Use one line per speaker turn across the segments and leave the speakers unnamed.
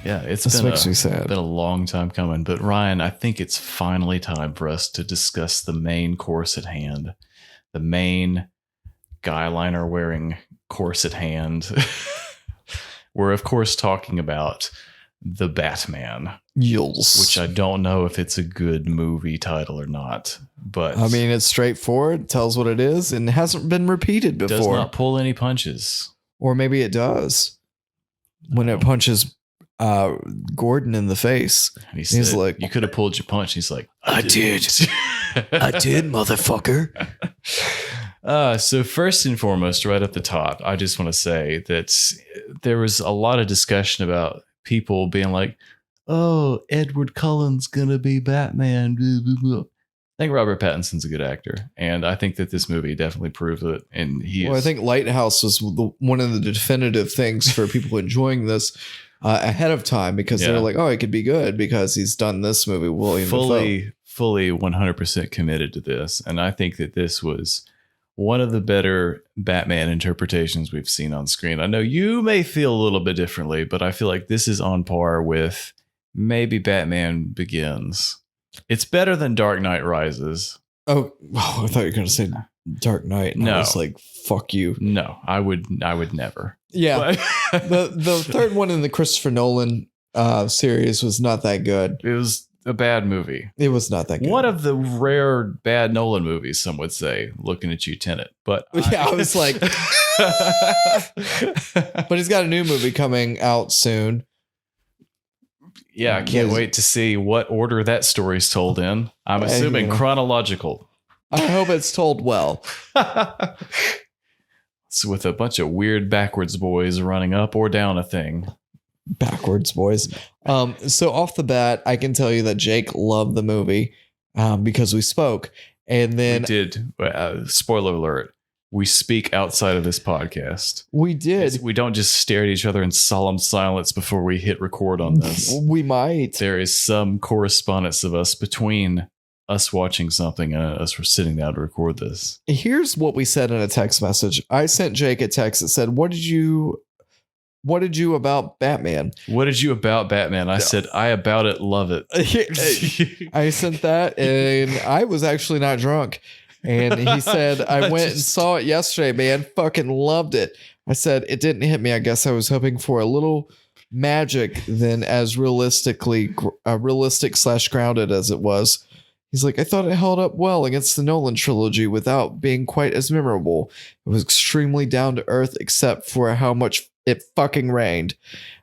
Yeah,
This makes me sad.
Been a long time coming. But Ryan, I think it's finally time for us to discuss the main course at hand. The main guy liner wearing course at hand. We're, of course, talking about The Batman.
Yules.
Which I don't know if it's a good movie title or not. But
I mean, it's straightforward, tells what it is, and hasn't been repeated before.
Does not pull any punches.
Or maybe it does. When it punches Gordon in the face.
And he's like, you could have pulled your punch. He's like,
I did. I did, motherfucker.
So first and foremost, right at the top, I just want to say that there was a lot of discussion about people being like, oh, Edward Cullen's going to be Batman. Blah, blah, blah. I think Robert Pattinson's a good actor, and I think that this movie definitely proves it. And
I think Lighthouse was one of the definitive things for people enjoying this ahead of time, because they're like, oh, it could be good because he's done this movie. William
fully 100% committed to this, and I think that this was one of the better Batman interpretations we've seen on screen. I know you may feel a little bit differently, but I feel like this is on par with maybe Batman Begins. It's better than Dark Knight Rises.
Oh, I thought you were going to say Dark Knight.
No.
I was like, fuck you.
No, I would never.
Yeah. the third one in the Christopher Nolan series was not that good.
It was a bad movie.
It was not that good.
One of the rare bad Nolan movies, some would say, looking at you, Tenet. But
I was like, but he's got a new movie coming out soon.
Yeah, I can't wait to see what order that story's told in. I'm assuming chronological.
I hope it's told well.
It's with a bunch of weird backwards boys running up or down a thing.
Backwards boys. So off the bat, I can tell you that Jake loved the movie because we spoke. And then
we did. Spoiler alert. We speak outside of this podcast.
We did.
We don't just stare at each other in solemn silence before we hit record on this.
We might.
There is some correspondence of us between us watching something and us sitting down to record this.
Here's what we said in a text message. I sent Jake a text that said, What did you about Batman?
What did you about Batman? I said, I about it, love it.
I sent that, and I was actually not drunk. And he said, I went and saw it yesterday, man. Fucking loved it. I said, it didn't hit me. I guess I was hoping for a little magic than as realistic / grounded as it was. He's like, I thought it held up well against the Nolan trilogy without being quite as memorable. It was extremely down to earth, except for how much it fucking rained.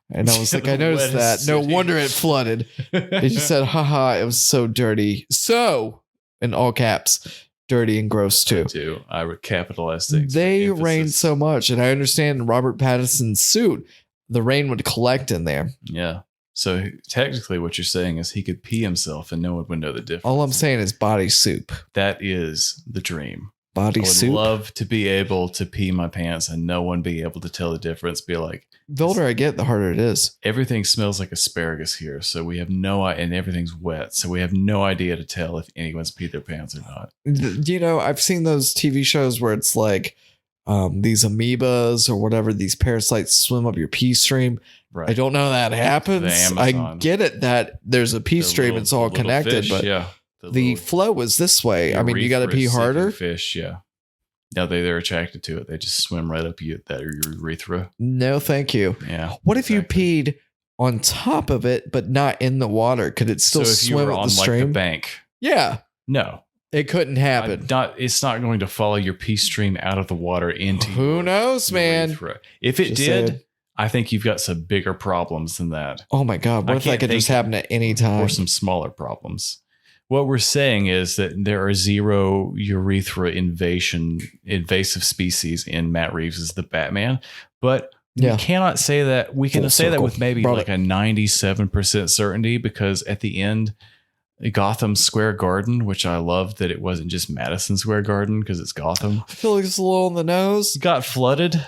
And I was like, I noticed that. No wonder it flooded. And he said, haha, it was so dirty. So, in all caps, dirty and gross too.
I would capitalize things.
They rained so much, and I understand in Robert Pattinson's suit, the rain would collect in there.
Yeah. So technically what you're saying is he could pee himself and no one would know the difference.
All I'm saying is body soup.
That is the dream.
Body soup.
I would love to be able to pee my pants and no one be able to tell the difference. Be like,
the older I get, the harder it is.
Everything smells like asparagus here. So we have and everything's wet. So we have no idea to tell if anyone's peed their pants or not.
You know, I've seen those TV shows where it's like these amoebas or whatever, these parasites swim up your pee stream. Right. I don't know that happens. I get it that there's a pee stream. It's all connected, fish, but the flow is this way. I mean, you got to pee harder.
Fish, yeah. No, they're attracted to it. They just swim right up that urethra.
No, thank you.
Yeah.
What if you peed on top of it, but not in the water? Could it still swim up the stream?
Like the bank?
Yeah.
No.
It couldn't happen.
It's not going to follow your pee stream out of the water into.
Who knows, man?
Urethra. If it did, I think you've got some bigger problems than that.
Oh my God. What if that could just happen at any time?
Or some smaller problems. What we're saying is that there are zero urethra invasive species in Matt Reeves' The Batman, but we cannot say that. We can say that with maybe like a 97% certainty, because at the end, Gotham Square Garden, which I love that it wasn't just Madison Square Garden because it's Gotham.
I feel like it's a little on the nose.
Got flooded.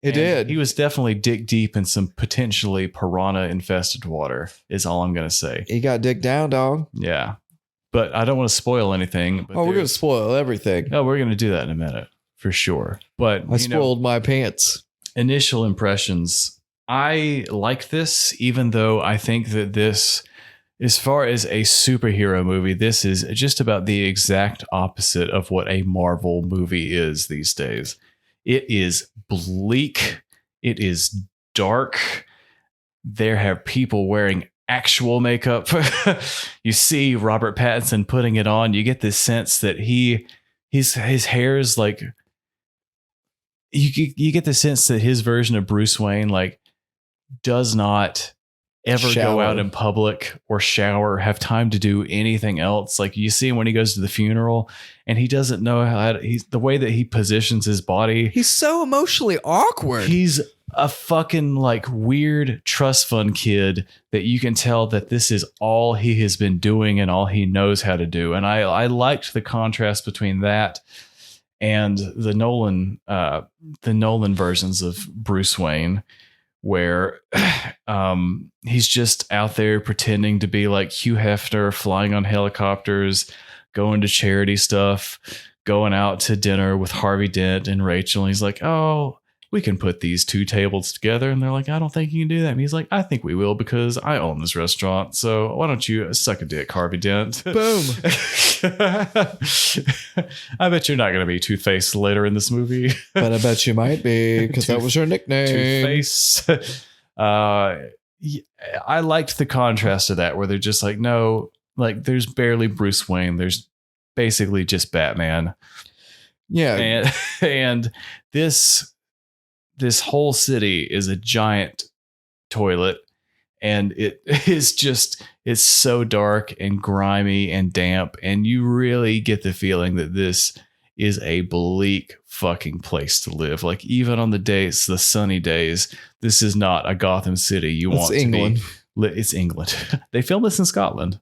It did.
He was definitely dick deep in some potentially piranha infested water, is all I'm going to say.
He got dick down, dog.
Yeah. But I don't want to spoil anything. But
we're going to spoil everything.
No, we're going to do that in a minute for sure. But
I spoiled my pants.
Initial impressions, I like this, even though I think that this, as far as a superhero movie, this is just about the exact opposite of what a Marvel movie is these days. It is bleak. It is dark. There have people wearing actual makeup. You see Robert Pattinson putting it on. You get this sense that his hair is like, you get the sense that his version of Bruce Wayne like does not ever go out in public or shower, have time to do anything else. Like you see him when he goes to the funeral and he doesn't know how to, he's the way that he positions his body.
He's so emotionally awkward.
He's a fucking like weird trust fund kid that you can tell that this is all he has been doing and all he knows how to do. And I liked the contrast between that and the Nolan versions of Bruce Wayne, where he's just out there pretending to be like Hugh Hefner, flying on helicopters, going to charity stuff, going out to dinner with Harvey Dent and Rachel. And he's like, oh, we can put these two tables together. And they're like, I don't think you can do that. And he's like, I think we will because I own this restaurant. So why don't you suck a dick, Harvey Dent?
Boom.
I bet you're not going to be Two-Face later in this movie.
But I bet you might be because that was your nickname.
Two-Face. I liked the contrast of that where they're just like, no, like there's barely Bruce Wayne. There's basically just Batman.
Yeah.
And this whole city is a giant toilet, and it's so dark and grimy and damp, and you really get the feeling that this is a bleak fucking place to live. Like even on the sunny days, this is not a Gotham City you want
England.
to be. It's England. They filmed this in Scotland.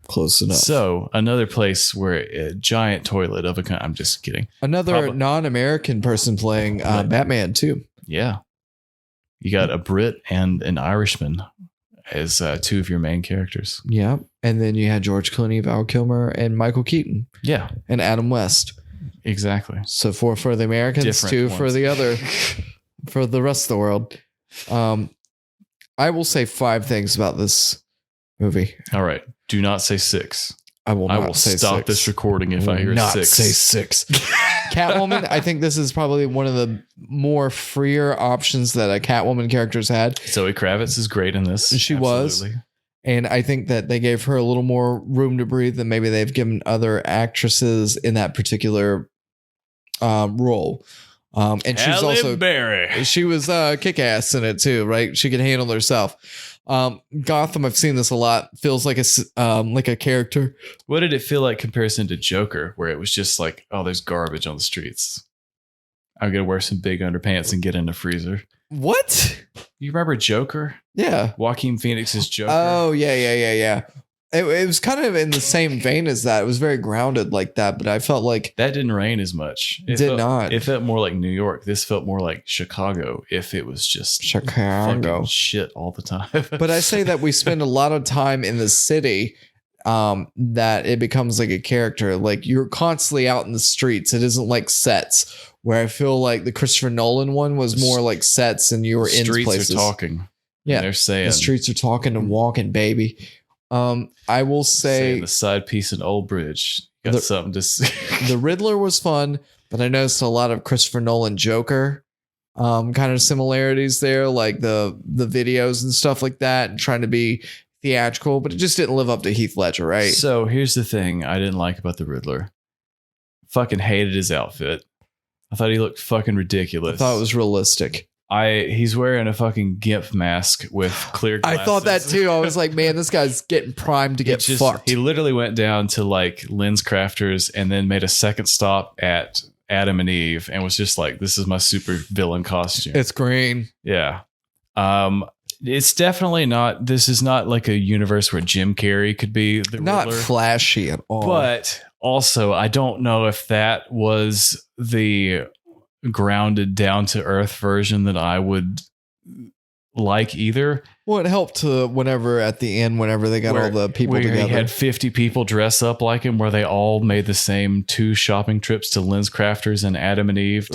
Close enough.
So another place where a giant toilet of a kind. I'm just kidding.
Another non-American person playing Batman too.
Yeah. You got a Brit and an Irishman as two of your main characters.
Yeah. And then you had George Clooney, Val Kilmer, and Michael Keaton.
Yeah.
And Adam West.
Exactly.
So four for the Americans,
Different
two
ones.
for the other, for the rest of the world. I will say 5 things about this movie.
All right. Do not say 6.
I will
say stop
6.
this recording if I hear
not
6.
Say 6. Catwoman, I think this is probably one of the more freer options that a Catwoman character's had.
Zoe Kravitz is great in this.
She was. And I think that they gave her a little more room to breathe than maybe they've given other actresses in that particular role. And she's
Halle
also
Berry.
She was kick-ass in it too, right? She could handle herself. Gotham, I've seen this a lot. Feels like a character.
What did it feel like comparison to Joker, where it was just like, oh, there's garbage on the streets. I'm gonna wear some big underpants and get in the freezer.
What?
You remember Joker?
Yeah.
Joaquin Phoenix's Joker.
Oh yeah. It was kind of in the same vein as that. It was very grounded like that, but I felt like
that didn't rain as much.
It did.
It felt more like New York. This felt more like Chicago. If it was just
Chicago
shit all the time.
But I say that we spend a lot of time in the city, that it becomes like a character. Like you're constantly out in the streets. It isn't like sets where I feel like the Christopher Nolan one was more like sets and you were in places.
Streets are talking.
Yeah,
they're saying
the streets are talking and walking, baby. I will say
the side piece in Old Bridge got something to see.
The Riddler was fun, but I noticed a lot of Christopher Nolan Joker kind of similarities there, like the videos and stuff like that, and trying to be theatrical, but it just didn't live up to Heath Ledger, right?
So here's the thing I didn't like about the Riddler. Fucking hated his outfit. I thought he looked fucking ridiculous.
I thought it was realistic.
He's wearing a fucking GIMP mask with clear glasses.
I thought that too. I was like, man, this guy's getting primed to get fucked.
He literally went down to like Lens Crafters and then made a second stop at Adam and Eve and was just like, this is my super villain costume.
It's green.
Yeah. It's definitely not, this is not like a universe where Jim Carrey could be the
not
Riddler.
Flashy at all.
But also, I don't know if that was the grounded down to earth version that I would like either.
Well, it helped to whenever they got all the people together.
He had 50 people dress up like him, where they all made the same 2 shopping trips to Lens Crafters and Adam and Eve.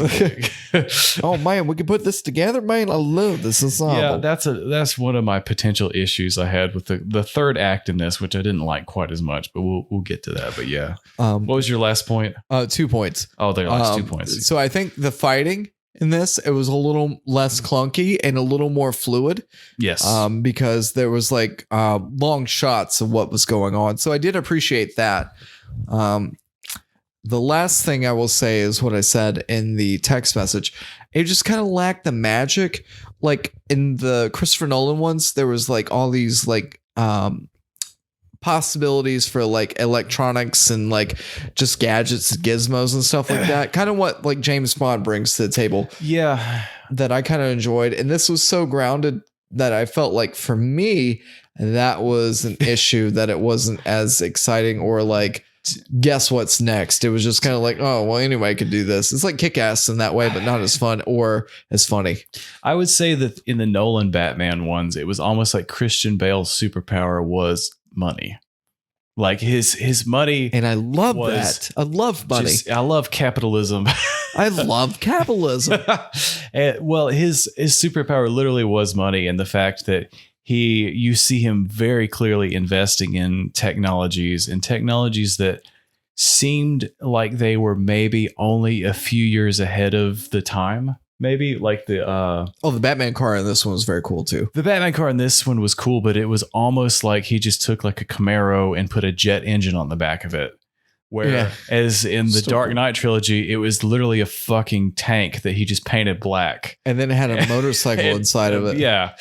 Oh man, we can put this together, man. I love this ensemble.
Yeah, that's one of my potential issues I had with the third act in this, which I didn't like quite as much, but we'll get to that. But yeah, what was your last point?
2 points.
Oh, the last 2 points.
So I think the fighting in this, it was a little less clunky and a little more fluid.
Yes.
Because there was like long shots of what was going on. So I did appreciate that. The last thing I will say is what I said in the text message. It just kind of lacked the magic. Like in the Christopher Nolan ones, there was like all these like possibilities for like electronics and like just gadgets, gizmos and stuff like that. Kind of what like James Bond brings to the table.
Yeah.
That I kind of enjoyed. And this was so grounded that I felt like for me, that was an issue, that it wasn't as exciting or like, guess what's next. It was just kind of like, oh, well, anyway, I could do this. It's like Kick-Ass in that way, but not as fun or as funny.
I would say that in the Nolan Batman ones, it was almost like Christian Bale's superpower was money. Like his money.
And I love that. I love money.
I love capitalism.
I love capitalism.
Well, his superpower literally was money, and the fact that you see him very clearly investing in technologies that seemed like they were maybe only a few years ahead of the time. Maybe like the
Batman car in this one was very cool too.
The Batman car in this one was cool, but it was almost like he just took like a Camaro and put a jet engine on the back of it. Whereas in the Dark Knight trilogy, it was literally a fucking tank that he just painted black.
And then it had a motorcycle inside of it.
Yeah.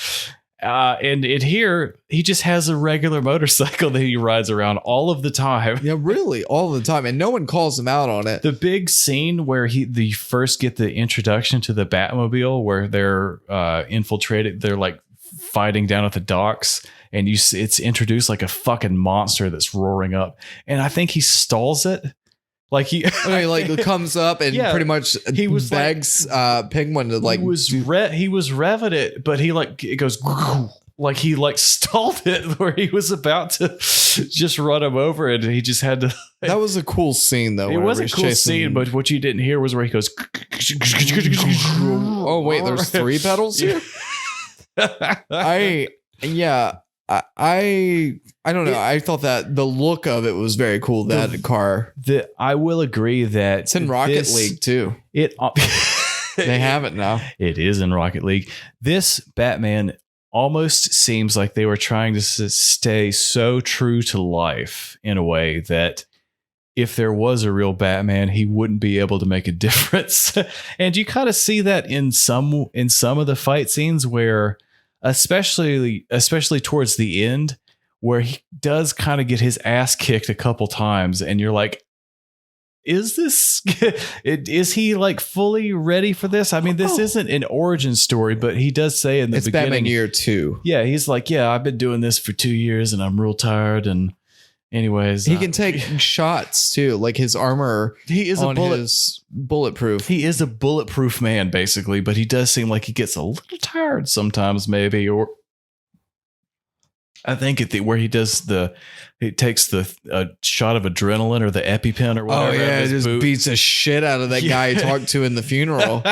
And here, he just has a regular motorcycle that he rides around all of the time.
Yeah, really, all the time. And no one calls him out on it.
The big scene where they first get the introduction to the Batmobile, where they're infiltrated, they're like fighting down at the docks, and it's introduced like a fucking monster that's roaring up. And I think he stalls it. Like he
comes up and pretty much begs Penguin to like
he was revving it, but it goes like he like stalled it where he was about to just run him over, and he just had to.
That was a cool scene though.
It was a cool scene, but what you didn't hear was where he goes.
Oh wait, there's 3 pedals here. I don't know. I thought that the look of it was very cool. That car.
I will agree that
it's in Rocket League too.
They
have it now.
It is in Rocket League. This Batman almost seems like they were trying to stay so true to life in a way that if there was a real Batman, he wouldn't be able to make a difference. And you kind of see that in some of the fight scenes where, especially towards the end, where he does kind of get his ass kicked a couple times, and you're like, is he like fully ready for this? I mean, this isn't an origin story, but he does say in the beginning,
Batman year 2.
Yeah, he's like, yeah, I've been doing this for 2 years and I'm real tired. And anyways,
he can take shots too, like his armor.
He is
bulletproof.
He is a bulletproof man, basically, but he does seem like he gets a little tired sometimes, maybe. Or I think where he takes the shot of adrenaline or the EpiPen or whatever.
Oh yeah, it just beats the shit out of that guy he talked to in the funeral.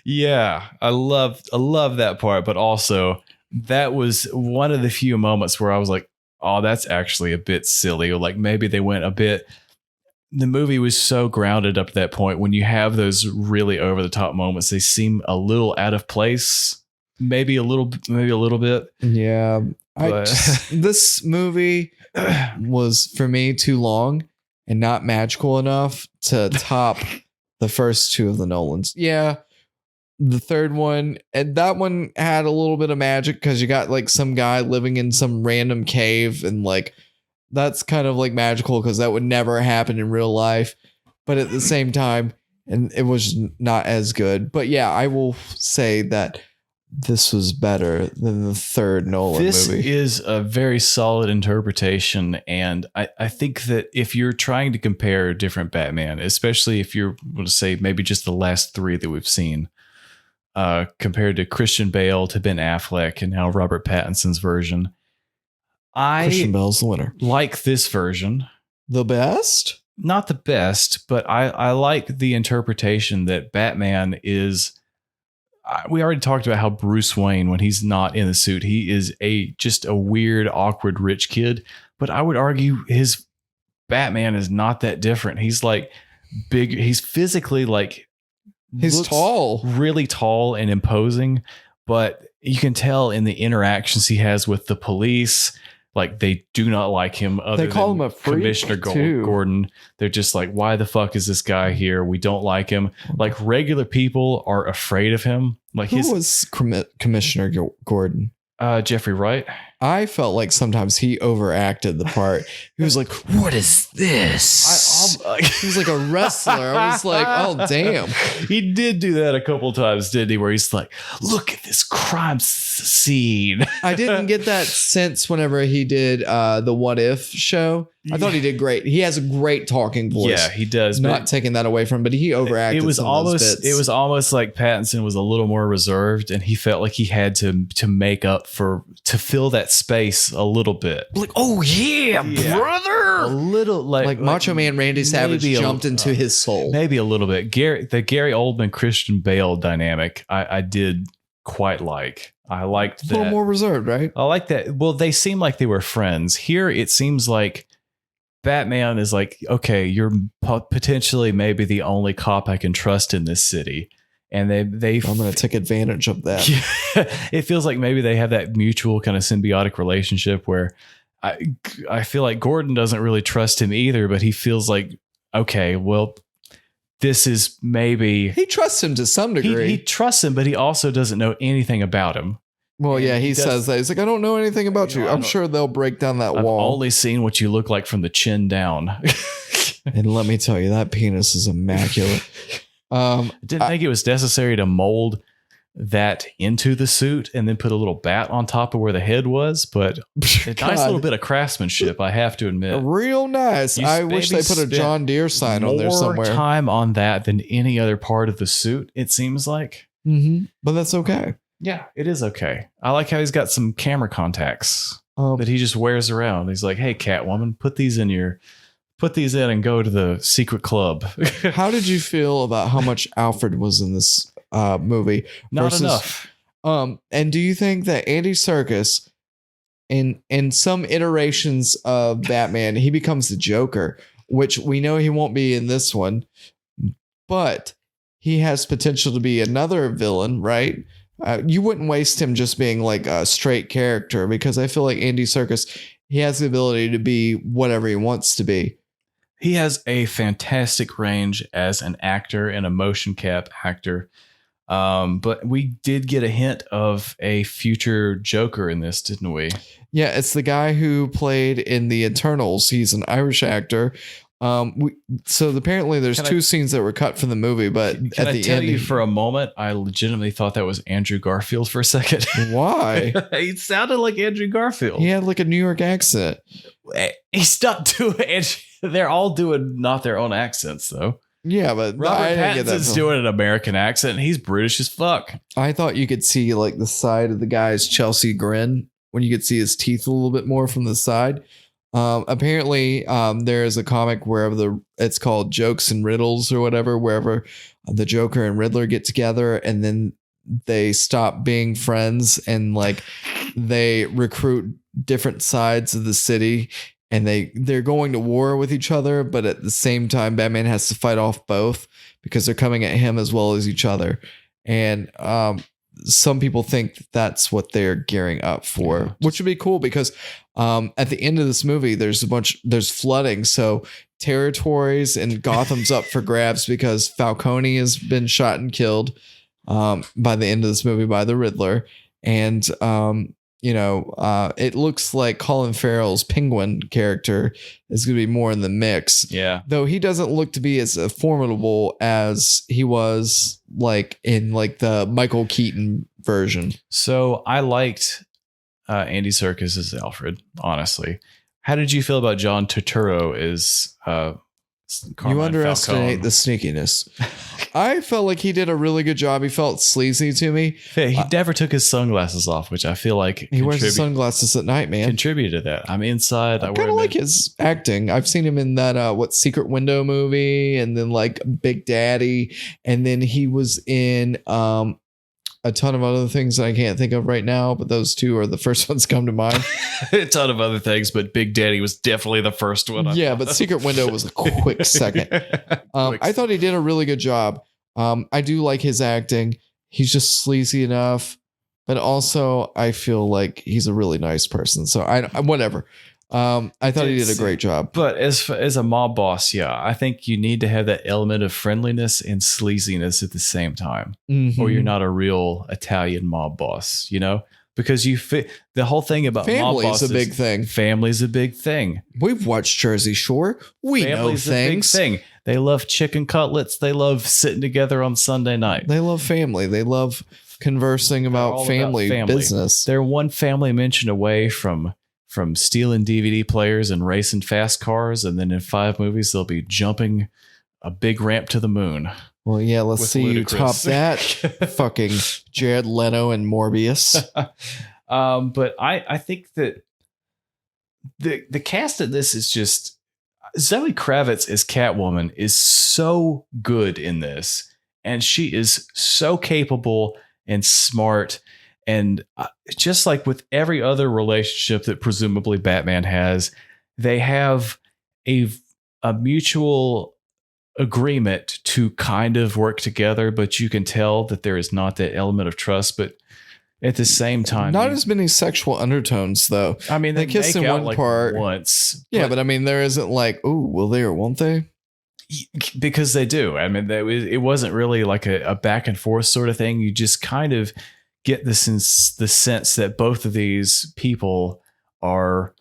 Yeah, I love that part, but also that was one of the few moments where I was like, oh, that's actually a bit silly. Or like maybe they went a bit. The movie was so grounded up to that point. When you have those really over the top moments, they seem a little out of place. Maybe a little bit.
Yeah. This movie was for me too long and not magical enough to top the first 2 of the Nolans. Yeah. The third one, and that one had a little bit of magic because you got like some guy living in some random cave, and like that's kind of like magical because that would never happen in real life. But at the same time, and it was not as good. But yeah, I will say that this was better than the third Nolan movie.
This is a very solid interpretation, and I think that if you're trying to compare different Batman, especially if you're going to say maybe just the last 3 that we've seen, compared to Christian Bale to Ben Affleck and now Robert Pattinson's version.
Christian Bale's the winner.
Like this version.
The best?
Not the best, but I like the interpretation that Batman is. We already talked about how Bruce Wayne, when he's not in the suit, he is just a weird, awkward, rich kid. But I would argue his Batman is not that different. He's like big. He's physically like
he's tall,
really tall and imposing. But you can tell in the interactions he has with the police. Like they do not like him. They call him a freak Commissioner Gordon. They're just like, why the fuck is this guy here? We don't like him. Like regular people are afraid of him. Like
who was Commissioner Gordon?
Jeffrey Wright.
I felt like sometimes he overacted the part. He was like, "What is this?" He was like a wrestler. I was like, "Oh damn!"
He did do that a couple times, didn't he? Where he's like, "Look at this crime scene."
I didn't get that sense whenever he did the What If show. I thought he did great. He has a great talking voice.
Yeah, he does.
Not taking that away from him, but he overacted.
It was almost like Pattinson was a little more reserved, and he felt like he had to make up to fill that space a little bit.
Like, oh yeah, brother.
A little like
Macho Man Randy Savage jumped into his soul.
Maybe a little bit. The Gary Oldman Christian Bale dynamic, I did quite like. I liked that.
A little more reserved, right?
I like that. Well, they seem like they were friends. Here, it seems like Batman is like, okay, you're potentially maybe the only cop I can trust in this city. And I'm
going to take advantage of that.
It feels like maybe they have that mutual kind of symbiotic relationship where I feel like Gordon doesn't really trust him either, but he feels like, okay, well, this is maybe...
He trusts him to some degree.
He trusts him, but he also doesn't know anything about him.
Well, yeah, he says that. He's like, I don't know anything about you. I'm sure they'll break down that wall.
I've only seen what you look like from the chin down.
And let me tell you, that penis is immaculate.
Didn't think it was necessary to mold that into the suit and then put a little bat on top of where the head was, but a nice little bit of craftsmanship, I have to admit.
Real nice. I wish they put a John Deere sign on there somewhere.
More time on that than any other part of the suit, it seems like.
Mm-hmm. But that's okay.
Yeah, it is okay. I like how he's got some camera contacts that he just wears around. He's like, hey, Catwoman, put these in and go to the secret club.
How did you feel about how much Alfred was in this movie?
Not enough.
And do you think that Andy Serkis, in some iterations of Batman, he becomes the Joker, which we know he won't be in this one, but he has potential to be another villain, right? You wouldn't waste him just being like a straight character, because I feel like Andy Serkis, he has the ability to be whatever he wants to be.
He has a fantastic range as an actor and a motion cap actor. But we did get a hint of a future Joker in this, didn't we?
Yeah, it's the guy who played in the Eternals. He's an Irish actor. So apparently there's two scenes that were cut from the movie, but at the end,
for a moment, I legitimately thought that was Andrew Garfield for a second.
Why?
He sounded like Andrew Garfield.
He had like a New York accent.
He stopped doing it. They're all doing not their own accents though.
Yeah, but
Robert Pattinson's doing an American accent and he's British as fuck.
I thought you could see like the side of the guy's Chelsea grin when you could see his teeth a little bit more from the side. Apparently, there is a comic where it's called Jokes and Riddles or whatever, wherever the Joker and Riddler get together and then they stop being friends and like they recruit different sides of the city and they're going to war with each other, but at the same time, Batman has to fight off both because they're coming at him as well as each other. And some people think that's what they're gearing up for, which would be cool because at the end of this movie, there's flooding. So territories and Gotham's up for grabs because Falcone has been shot and killed by the end of this movie by the Riddler. And, it looks like Colin Farrell's Penguin character is going to be more in the mix.
Yeah.
Though he doesn't look to be as formidable as he was like in like the Michael Keaton version.
So I liked Andy Serkis as Alfred, honestly. How did you feel about John Turturro as
You underestimate the sneakiness. I felt like he did a really good job. He felt sleazy to me.
He never took his sunglasses off, which I feel like
he wears his sunglasses at night, man.
Contributed to that. I'm inside.
I kind of like his acting. I've seen him in that Secret Window movie, and then like Big Daddy, and then he was in a ton of other things that I can't think of right now, but those two are the first ones come to mind.
A ton of other things, but Big Daddy was definitely the first one.
But Secret Window was a quick second. I thought he did a really good job. I do like his acting. He's just sleazy enough, but also I feel like he's a really nice person. So I whatever. I thought he did a great job.
But as a mob boss, I think you need to have that element of friendliness and sleaziness at the same time, or you're not a real Italian mob boss, because you fit the whole thing about
family
mob bosses.
Is a big thing.
Family's a big thing.
We've watched Jersey Shore. We
Family's
know things.
A big thing. They love chicken cutlets. They love sitting together on Sunday night.
They love family. They love conversing about family business.
They're one family mention away from stealing DVD players and racing fast cars, and then in 5 movies they'll be jumping a big ramp to the moon.
Well, yeah, let's see you top that. Fucking Jared Leto and Morbius.
But I think that the cast of this is just Zoe Kravitz as Catwoman is so good in this, and she is so capable and smart. And just like with every other relationship that presumably Batman has, they have a mutual agreement to kind of work together, but you can tell that there is not that element of trust. But at the same time,
not as many sexual undertones, though.
I mean, they kiss in one part once.
Yeah, but I mean, there isn't like, oh, will they or won't they?
Because they do. I mean, it wasn't really like a back and forth sort of thing. You just kind of get the sense that both of these people are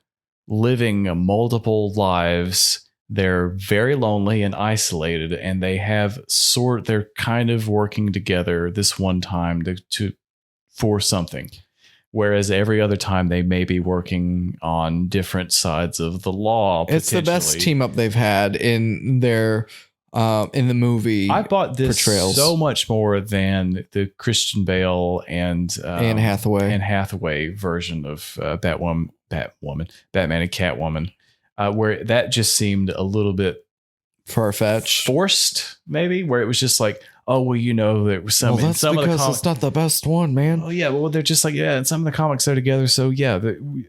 living multiple lives. They're very lonely and isolated, and they're kind of working together this one time for something. Whereas every other time they may be working on different sides of the law.
It's the best team up they've had in their in the movie.
I bought this portrayals so much more than the Christian Bale and
Anne
Hathaway version of Batman and Catwoman, where that just seemed a little bit
far-fetched,
forced, maybe, where it was just like, oh well, there was some.
Well, that's some because of the it's not the best one, man.
Oh yeah, well they're just like and some of the comics are together, so yeah,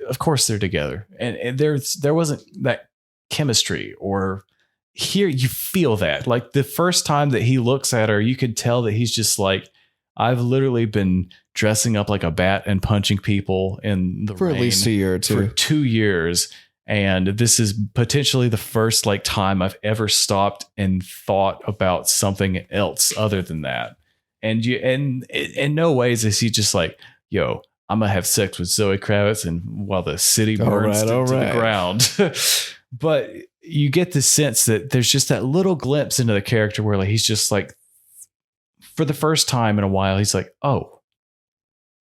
of course they're together, and there wasn't that chemistry or. Here you feel that like the first time that he looks at her, you could tell that he's just like, I've literally been dressing up like a bat and punching people in the
for
rain
at least a year or two.
For 2 years. And this is potentially the first like time I've ever stopped and thought about something else other than that. And in no ways is he just like, yo, I'm gonna have sex with Zoe Kravitz and while the city burns to the ground. But you get the sense that there's just that little glimpse into the character where like he's just like, for the first time in a while, he's like, oh,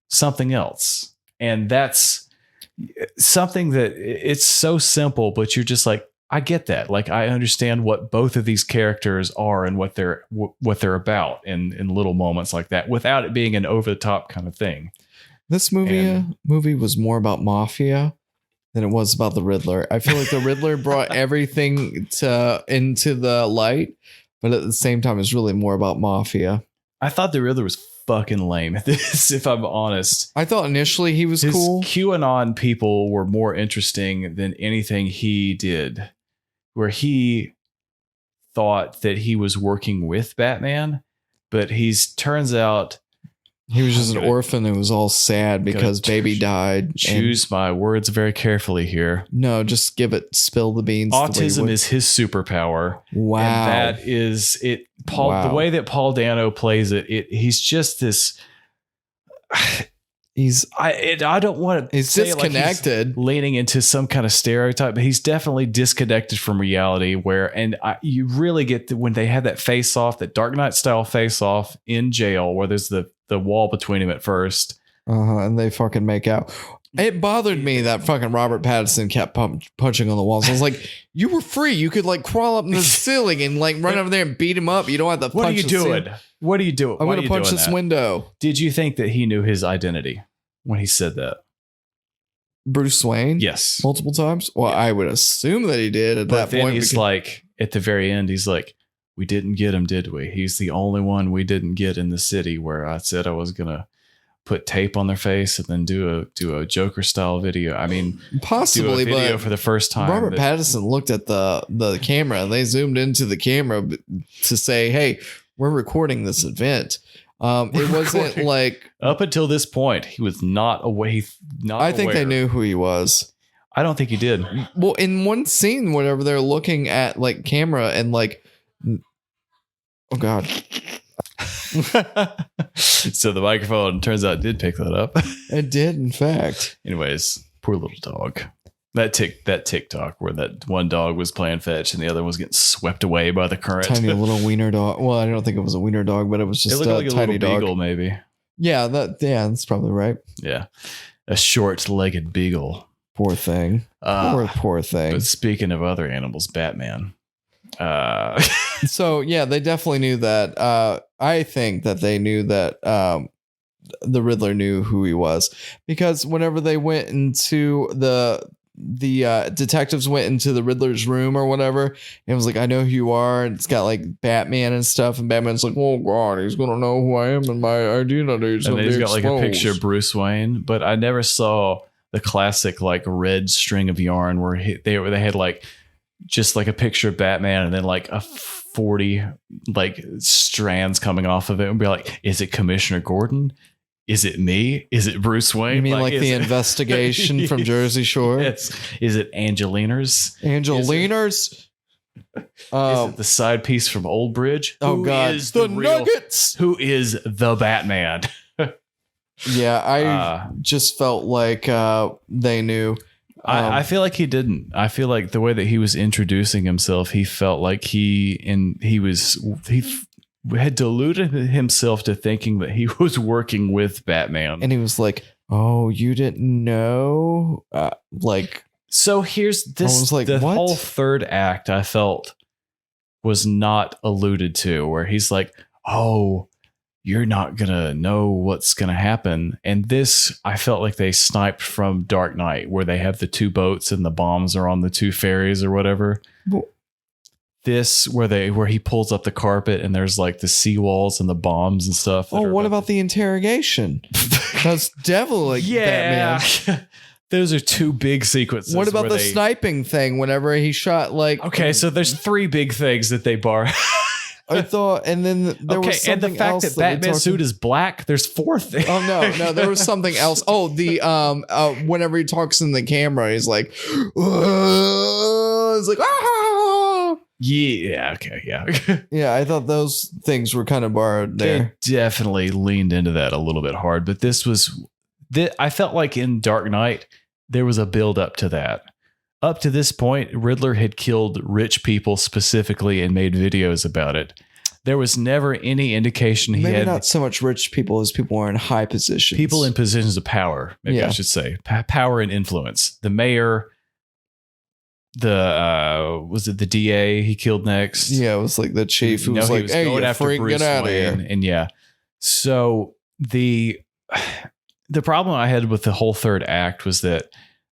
something else. And that's something that it's so simple, but you're just like, I get that. Like, I understand what both of these characters are and what they're about in little moments like that without it being an over the top kind of thing.
This movie was more about mafia than it was about the Riddler. I feel like the Riddler brought everything into the light, but at the same time, it's really more about mafia.
I thought the Riddler was fucking lame at this, if I'm honest.
I thought initially he was cool.
QAnon people were more interesting than anything he did, where he thought that he was working with Batman, but turns out
he was just an orphan who was all sad because baby died.
Choose my words very carefully here.
No, just spill the beans.
Autism is his superpower.
Wow.
And that is it. The way that Paul Dano plays he's just this. I don't want to.
He's disconnected,
like he's leaning into some kind of stereotype, but he's definitely disconnected from reality. You really get when they have that face off, that Dark Knight style face off in jail, where there's the wall between him at first,
and they fucking make out. It bothered me that fucking Robert Pattinson kept punching on the walls. I was like, you were free. You could like crawl up in the ceiling and like run over there and beat him up. You don't have to punch.
What are you doing? What are you doing?
I'm going to punch this window.
Did you think that he knew his identity when he said that?
Bruce Wayne?
Yes.
Multiple times? Well, I would assume that he did at that point.
He's like, at the very end, he's like, we didn't get him, did we? He's the only one we didn't get in the city where I said I was going to put tape on their face and then do a Joker style video. I mean,
possibly,
do a video
but
for the first time.
Robert Pattinson looked at the camera and they zoomed into the camera to say, "Hey, we're recording this event." It wasn't like
up until this point, he was not away.
I think they knew who he was.
I don't think he did.
Well, in one scene, whenever they're looking at like camera and like, oh god.
So the microphone, turns out, did pick that up.
It did, in fact.
Anyways, poor little dog. That TikTok where that one dog was playing fetch and the other was getting swept away by the current.
Tiny little wiener dog. Well, I don't think it was a wiener dog, but it was just
like
a tiny dog.
Beagle, maybe.
Yeah, that's probably right.
Yeah, a short-legged beagle.
Poor thing. Poor thing.
But speaking of other animals, Batman.
So yeah, they definitely knew that. I think that they knew that the Riddler knew who he was, because whenever they went into the detectives went into the Riddler's room or whatever, and it was like, I know who you are, and it's got like Batman and stuff, and Batman's like, oh god, he's gonna know who I am and my identity is gonna be exposed. And he's got like a picture of
Bruce Wayne, but I never saw the classic like red string of yarn where they had like just like a picture of Batman and then like a 40 like strands coming off of it and be like, is it Commissioner Gordon? Is it me? Is it Bruce Wayne?
You mean like the investigation from Jersey Shore?
Is it Angeliners?
Angeliners?
Is it the side piece from Old Bridge?
Oh god,
is the
Nuggets.
Who is the Batman?
Yeah, I just felt like they knew.
I feel like he didn't. I feel like the way that he was introducing himself, he felt like he had deluded himself to thinking that he was working with Batman.
And he was like, oh, you didn't know?
So here's this,
like,
the
what?
whole third act I felt was not alluded to, where he's like, oh, you're not going to know what's going to happen. And this, I felt like they sniped from Dark Knight, where they have the two boats and the bombs are on the two ferries or whatever.
Well,
this, where he pulls up the carpet and there's like the seawalls and the bombs and stuff.
Oh, what about the interrogation? That's definitely like Batman.
Those are two big sequences.
What about the sniping thing whenever he shot like...
Okay, so there's three big things that they borrow.
I thought, and then there was something else.
And the fact that Batman's suit is black, there's four things.
Oh, no, there was something else. Oh, whenever he talks in the camera, he's like, it's like, ah!
Yeah, okay, yeah.
Yeah, I thought those things were kind of borrowed there.
They definitely leaned into that a little bit hard, but I felt like in Dark Knight, there was a build up to that. Up to this point, Riddler had killed rich people specifically and made videos about it. There was never any indication he
maybe
had...
not so much rich people as people were in high positions.
People in positions of power, maybe I should say. Power and influence. The mayor, was it the DA he killed next?
Yeah, it was like the chief who was like, hey, you freak, get out of here.
And yeah. So the problem I had with the whole third act was that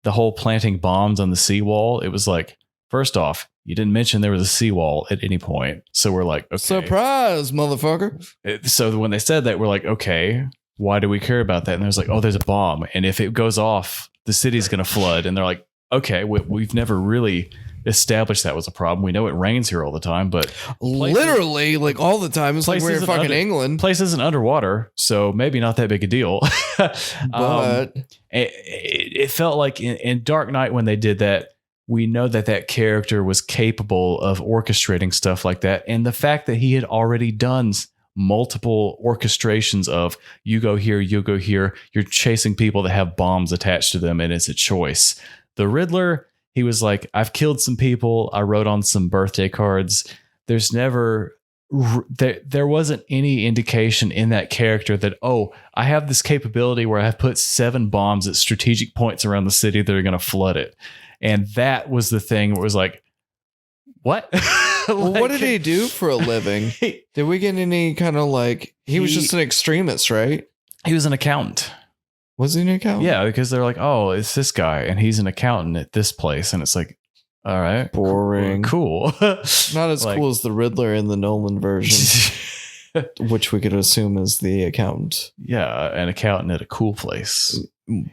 the whole planting bombs on the seawall, it was like, first off, you didn't mention there was a seawall at any point. So we're like, okay.
Surprise, motherfucker.
So when they said that, we're like, okay, why do we care about that? And there's like, oh, there's a bomb. And if it goes off, the city's going to flood. And they're like, okay, we've never really established that was a problem. We know it rains here all the time, but
literally like all the time. It's like we're in fucking England.
Place isn't underwater, so maybe not that big a deal.
But
it felt like in Dark Knight when they did that, we know that character was capable of orchestrating stuff like that. And the fact that he had already done multiple orchestrations of you go here, you're chasing people that have bombs attached to them, and it's a choice. The Riddler, he was like, I've killed some people. I wrote on some birthday cards. There's never there wasn't any indication in that character that, oh, I have this capability where I have put 7 bombs at strategic points around the city that are going to flood it. And that was the thing where it was like, what?
Well, what did he do for a living? Did we get any kind of like, he was just an extremist, right?
He was an accountant.
Was he an accountant?
Yeah, because they're like, oh, it's this guy and he's an accountant at this place. And it's like, all right.
Boring.
Cool.
Not as cool as the Riddler in the Nolan version, which we could assume is the accountant.
Yeah, an accountant at a cool place.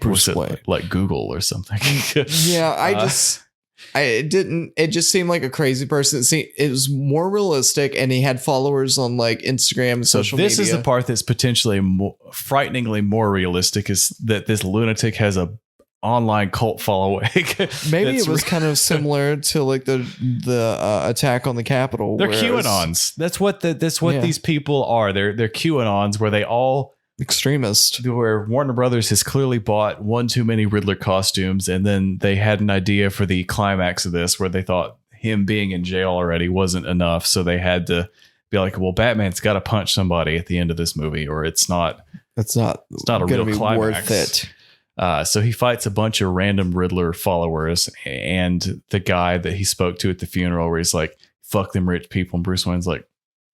Bruce Wayne.
Like Google or something.
Yeah, it just seemed like a crazy person. It was more realistic, and he had followers on like Instagram and social media.
This is the part that's potentially frighteningly more realistic, is that this lunatic has a online cult following.
Maybe it was kind of similar to like the attack on the Capitol.
They're QAnons. That's what these people are. They're QAnons, where they all
extremist,
where Warner Brothers has clearly bought one too many Riddler costumes, and then they had an idea for the climax of this where they thought him being in jail already wasn't enough, so they had to be like, well, Batman's got to punch somebody at the end of this movie, or it's not a real climax.
Worth it.
So he fights a bunch of random Riddler followers, and the guy that he spoke to at the funeral, where he's like, fuck them rich people, and Bruce Wayne's like,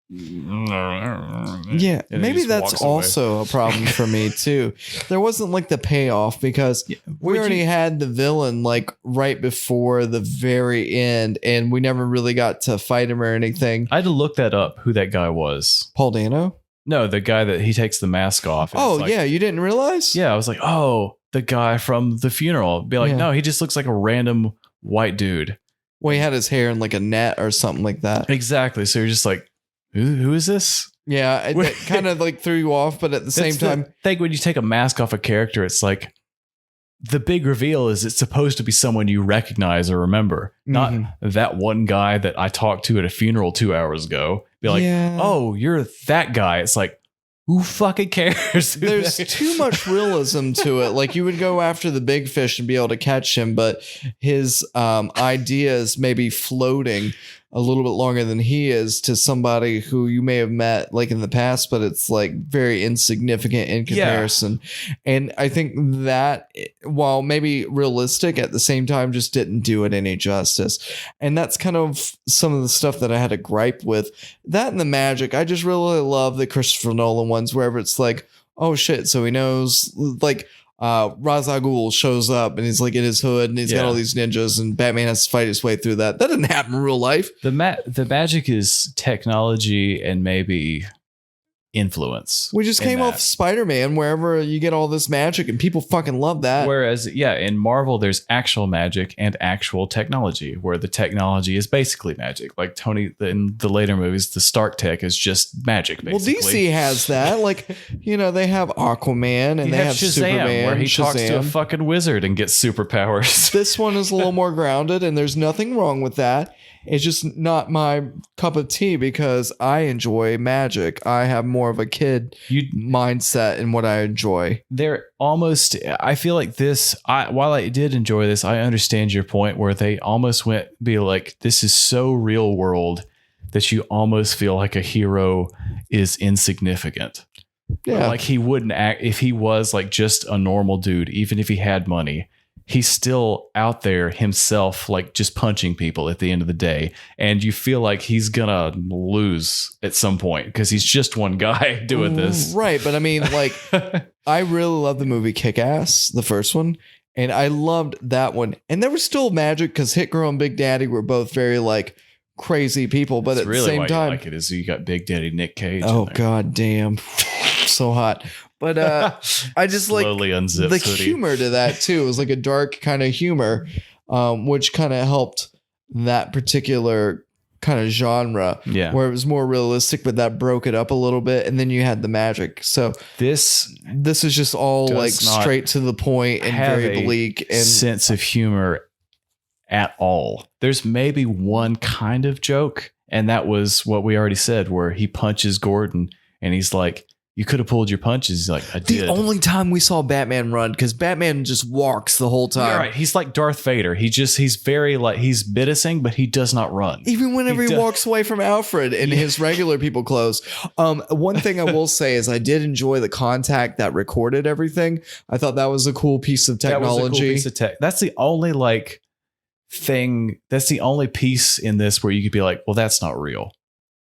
yeah, maybe that's also a problem for me too. There wasn't like the payoff, because we already had the villain like right before the very end, and we never really got to fight him or anything.
I had to look that up, who that guy was.
Paul Dano?
No, the guy that he takes the mask off.
Oh, like, yeah, you didn't realize?
Yeah, I was like, oh, the guy from the funeral. Be like, no, he just looks like a random white dude.
Well, he had his hair in like a net or something like that.
Exactly. So you're just like, who is this?
Yeah, it kind of like threw you off, but at the same time,
I think when you take a mask off a character, it's like the big reveal is it's supposed to be someone you recognize or remember, not that one guy that I talked to at a funeral 2 hours ago. Be like, oh, you're that guy. It's like, who fucking cares?
There's too much realism to it. Like, you would go after the big fish and be able to catch him, but his ideas may be floating a little bit longer than he is to somebody who you may have met like in the past, but it's like very insignificant in comparison. Yeah. And I think that, while maybe realistic, at the same time just didn't do it any justice. And that's kind of some of the stuff that I had a gripe with. That and the magic. I just really love the Christopher Nolan ones, wherever it's like, oh shit, so he knows, like, Ra's al Ghul shows up and he's like in his hood and he's got all these ninjas, and Batman has to fight his way through that. That didn't happen in real life.
The magic is technology and maybe influence.
We just came off Spider-Man, wherever you get all this magic and people fucking love that.
Whereas, in Marvel, there's actual magic and actual technology, where the technology is basically magic. Like Tony, in the later movies, the Stark tech is just magic, basically.
Well, DC has that. Like, they have Aquaman and they have
Shazam,
Superman,
where he talks to a fucking wizard and gets superpowers.
This one is a little more grounded, and there's nothing wrong with that. It's just not my cup of tea, because I enjoy magic. I have more of a kid mindset in what I enjoy.
I feel like this, while I did enjoy this, I understand your point where they almost be like, this is so real world that you almost feel like a hero is insignificant. Yeah. Like he wouldn't act if he was like just a normal dude, even if he had money. He's still out there himself, like just punching people at the end of the day. And you feel like he's going to lose at some point because he's just one guy doing this.
Right. But I mean, like, I really love the movie Kick-Ass, the first one. And I loved that one. And there was still magic because Hit Girl and Big Daddy were both very like crazy people. But at the same time,
you like it is you got Big Daddy Nick Cage.
Oh, god damn. So hot. But I just like the humor to that too. It was like a dark kind of humor, which kind of helped that particular kind of genre. Yeah, where it was more realistic, but that broke it up a little bit. And then you had the magic. So this is just all like straight to the point and very bleak and
sense of humor at all. There's maybe one kind of joke, and that was what we already said, where he punches Gordon and he's like, you could have pulled your punches. He's like, I did.
The only time we saw Batman run, because Batman just walks the whole time.
You're right. He's like Darth Vader. He's very like, he's menacing, but he does not run.
Even whenever he walks away from Alfred in his regular people clothes. One thing I will say is I did enjoy the contact that recorded everything. I thought that was a cool piece of technology.
That was a cool piece of tech. That's the only like thing. That's the only piece in this where you could be like, well, that's not real.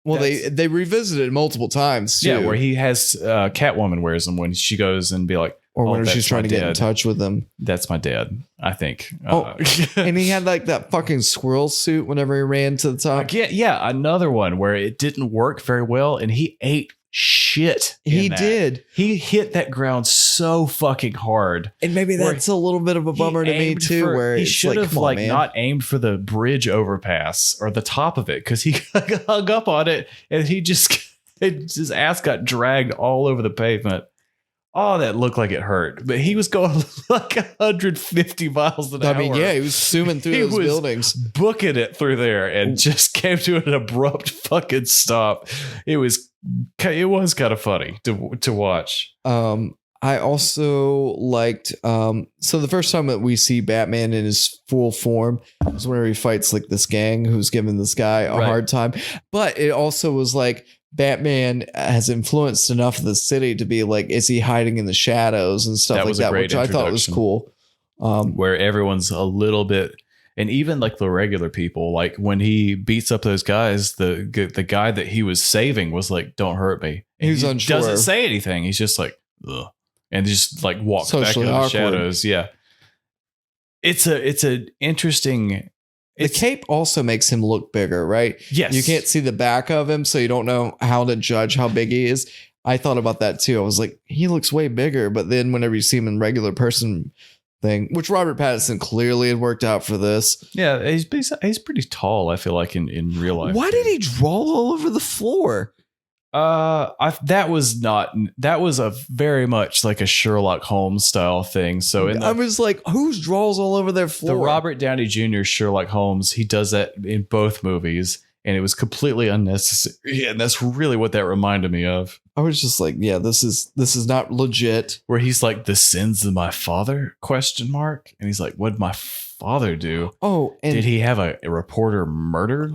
Well, they revisited multiple times too.
Yeah, where he has Catwoman wears them when she goes and be like,
or when she's trying to get in touch with him.
That's my dad, I think.
And he had like that fucking squirrel suit whenever he ran to the top.
Yeah, another one where it didn't work very well, and he ate shit.
He did.
He hit that ground so fucking hard,
and maybe that's a little bit of a bummer to me too. Where
he should have not aimed for the bridge overpass or the top of it, because he hung up on it and his ass got dragged all over the pavement. Oh, that looked like it hurt, but he was going like 150 miles an hour.
I mean, yeah, he was zooming through those buildings,
booking it through there, and just came to an abrupt fucking stop. It was kind of funny to watch.
I also liked so the first time that we see Batman in his full form is whenever he fights like this gang who's giving this guy a hard time. But it also was like Batman has influenced enough of the city to be like, is he hiding in the shadows and stuff like that, which I thought was cool.
Where everyone's a little bit, and even like the regular people, like when he beats up those guys, the guy that he was saving was like, don't hurt me. And
he's unsure.
Doesn't say anything. He's just like, ugh. And just like walks back into the shadows. Yeah. It's an interesting.
The cape also makes him look bigger, right?
Yes.
You can't see the back of him, so you don't know how to judge how big he is. I thought about that too. I was like, he looks way bigger. But then whenever you see him in regular person thing, which Robert Pattinson clearly had worked out for this.
Yeah, he's pretty tall, I feel like, in real life.
Why did he draw all over the floor?
That was a very much like a Sherlock Holmes style thing. So
I was like, whose draws all over their floor?
The Robert Downey Jr. Sherlock Holmes, he does that in both movies, and it was completely unnecessary. And that's really what that reminded me of.
I was just like, yeah, this is not legit.
Where he's like, the sins of my father? ? And he's like, what did my father do?
Oh, and
did he have a reporter murdered?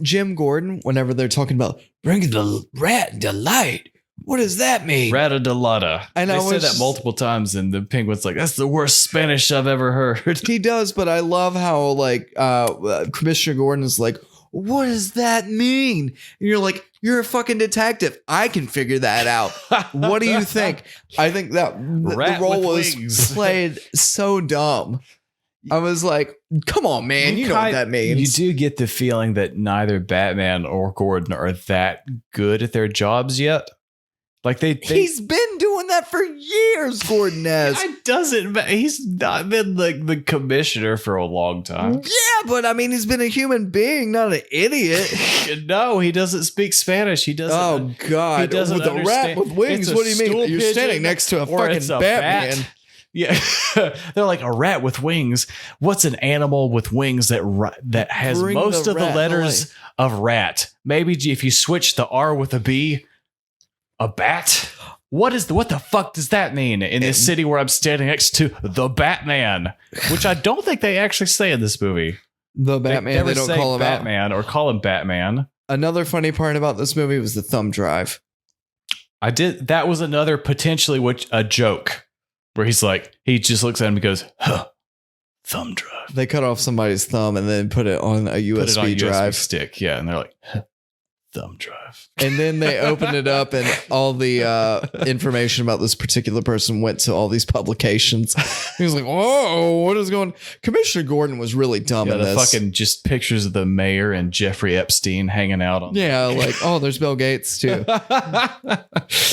Jim Gordon, whenever they're talking about bringing the rat to light, what does that mean?
Rata-de-lata.
And
they say that multiple times, and the Penguin's like, that's the worst Spanish I've ever heard.
He does, but I love how like Commissioner Gordon is like, what does that mean? And you're like, you're a fucking detective. I can figure that out. What do you think? I think that the role was played so dumb. I was like, come on, man. You know what that means.
You do get the feeling that neither Batman or Gordon are that good at their jobs yet. Like
he's been doing that for years, Gordon has.
He's not been like the commissioner for a long time.
Yeah, but I mean, he's been a human being, not an idiot.
No, he doesn't speak Spanish. He doesn't.
Oh, God.
He doesn't
with a rat with wings. What do you mean? You're standing next to a fucking Batman.
Bat. Yeah, they're like, a rat with wings. What's an animal with wings that has most of the letters of rat? Maybe if you switch the R with a B, a bat. What the fuck does that mean in this city where I'm standing next to the Batman? Which I don't think they actually say in this movie.
The Batman. They don't call him
Batman or call him Batman.
Another funny part about this movie was the thumb drive.
That was another potentially a joke. Where he's like, he just looks at him and goes, huh, thumb drive.
They cut off somebody's thumb and then put it on a USB drive.
USB stick, yeah. And they're like, huh, thumb drive.
And then they opened it up and all the information about this particular person went to all these publications. He was like, whoa, what is going on? Commissioner Gordon was really dumb in this.
Fucking just pictures of the mayor and Jeffrey Epstein hanging out on.
Yeah, like, oh, there's Bill Gates too.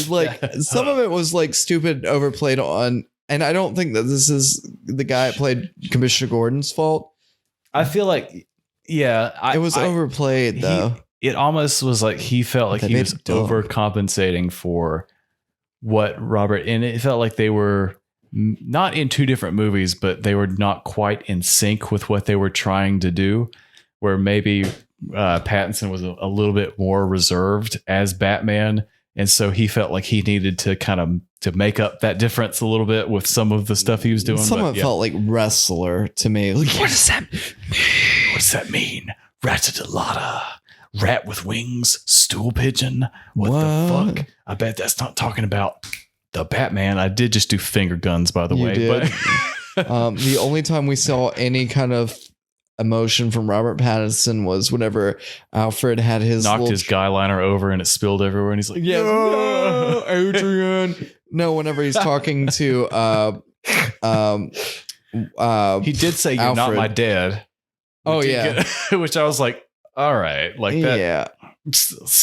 Like some of it was like stupid overplayed on. And I don't think that this is the guy that played Commissioner Gordon's fault.
I feel like, yeah.
It was overplayed though.
It almost was like he felt like he was overcompensating for what Robert, and it felt like they were not in two different movies, but they were not quite in sync with what they were trying to do, where maybe Pattinson was a little bit more reserved as Batman, And so he felt like he needed to kind of to make up that difference a little bit with some of the stuff he was doing.
Some of it felt like wrestler to me. Like,
what does that mean? What does that mean? Ratadalada. Rat with wings. Stool pigeon. What the fuck? I bet that's not talking about the Batman. I did just do finger guns, by the way.
Did.
But
the only time we saw any kind of emotion from Robert Pattinson was whenever Alfred had his
knocked his guy liner over and it spilled everywhere, and he's like,
no, Adrian. No, whenever he's talking to
he did say, "You're not my dad."
Oh yeah.
Which I was like, all right, like that.
Yeah.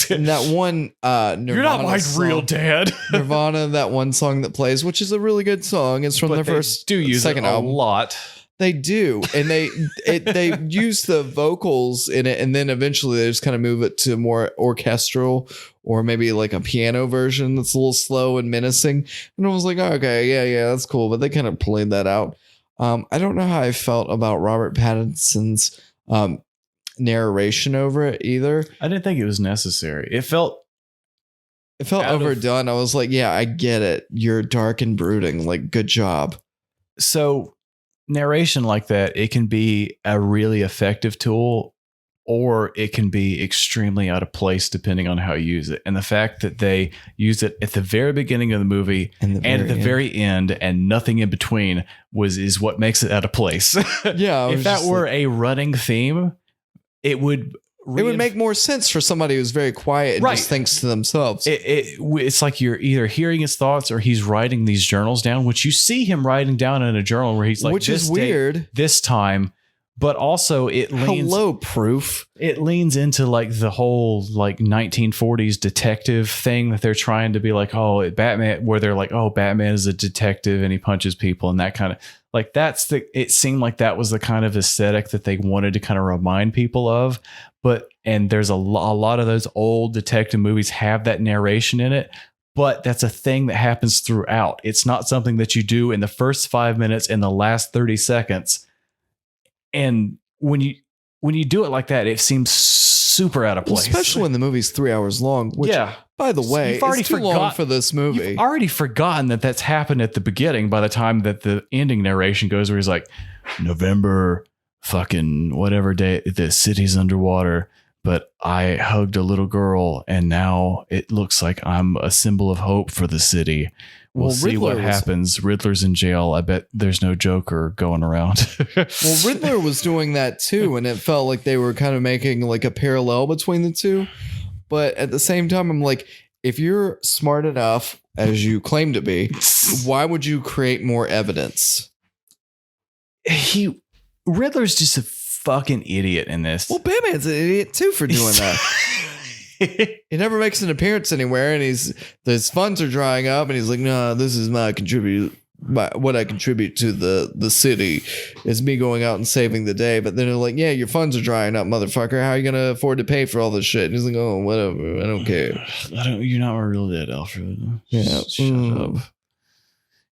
And that one Nirvana
you're not my real dad.
Nirvana, that one song that plays, which is a really good song. It's from their first second album.
A lot.
They do, and they use the vocals in it, and then eventually they just kind of move it to more orchestral or maybe like a piano version that's a little slow and menacing. And I was like, oh, okay, yeah, that's cool. But they kind of played that out. I don't know how I felt about Robert Pattinson's narration over it either.
I didn't think it was necessary. It felt
overdone. I was like, yeah, I get it. You're dark and brooding. Like, good job.
So narration like that, it can be a really effective tool, or it can be extremely out of place depending on how you use it. And the fact that they use it at the very beginning of the movie and at the very end and nothing in between is what makes it out of place.
Yeah.
If that were a running theme, it would
make more sense for somebody who's very quiet and just thinks to themselves.
It's like you're either hearing his thoughts or he's writing these journals down, which you see him writing down in a journal where he's like,
which is weird
this time, but also it leans
proof.
It leans into like the whole like 1940s detective thing that they're trying to be like, oh, Batman, where they're like, oh, Batman is a detective and he punches people and that kind of like it seemed like that was the kind of aesthetic that they wanted to kind of remind people of. And there's a lot of those old detective movies have that narration in it, but that's a thing that happens throughout. It's not something that you do in the first 5 minutes and the last 30 seconds. And when you do it like that, it seems super out of place.
Especially when the movie's 3 hours long, which, by the way, it's too long for this movie.
You've already forgotten that that's happened at the beginning by the time that the ending narration goes, where he's like, November fucking whatever day, the city's underwater, but I hugged a little girl and now it looks like I'm a symbol of hope for the city. We'll see what happens. Riddler's in jail. I bet there's no Joker going around.
Well, Riddler was doing that too, and it felt like they were kind of making like a parallel between the two. But at the same time, I'm like, if you're smart enough, as you claim to be, why would you create more evidence?
Riddler's just a fucking idiot in this.
Well, Batman's an idiot too for doing that. He never makes an appearance anywhere, and his funds are drying up, and he's like, "No, this is what I contribute to the city is me going out and saving the day." But then they're like, "Yeah, your funds are drying up, motherfucker. How are you gonna afford to pay for all this shit?" And he's like, "Oh, whatever. I don't care.
You're not my real dad, Alfred."
Yeah,
shut up.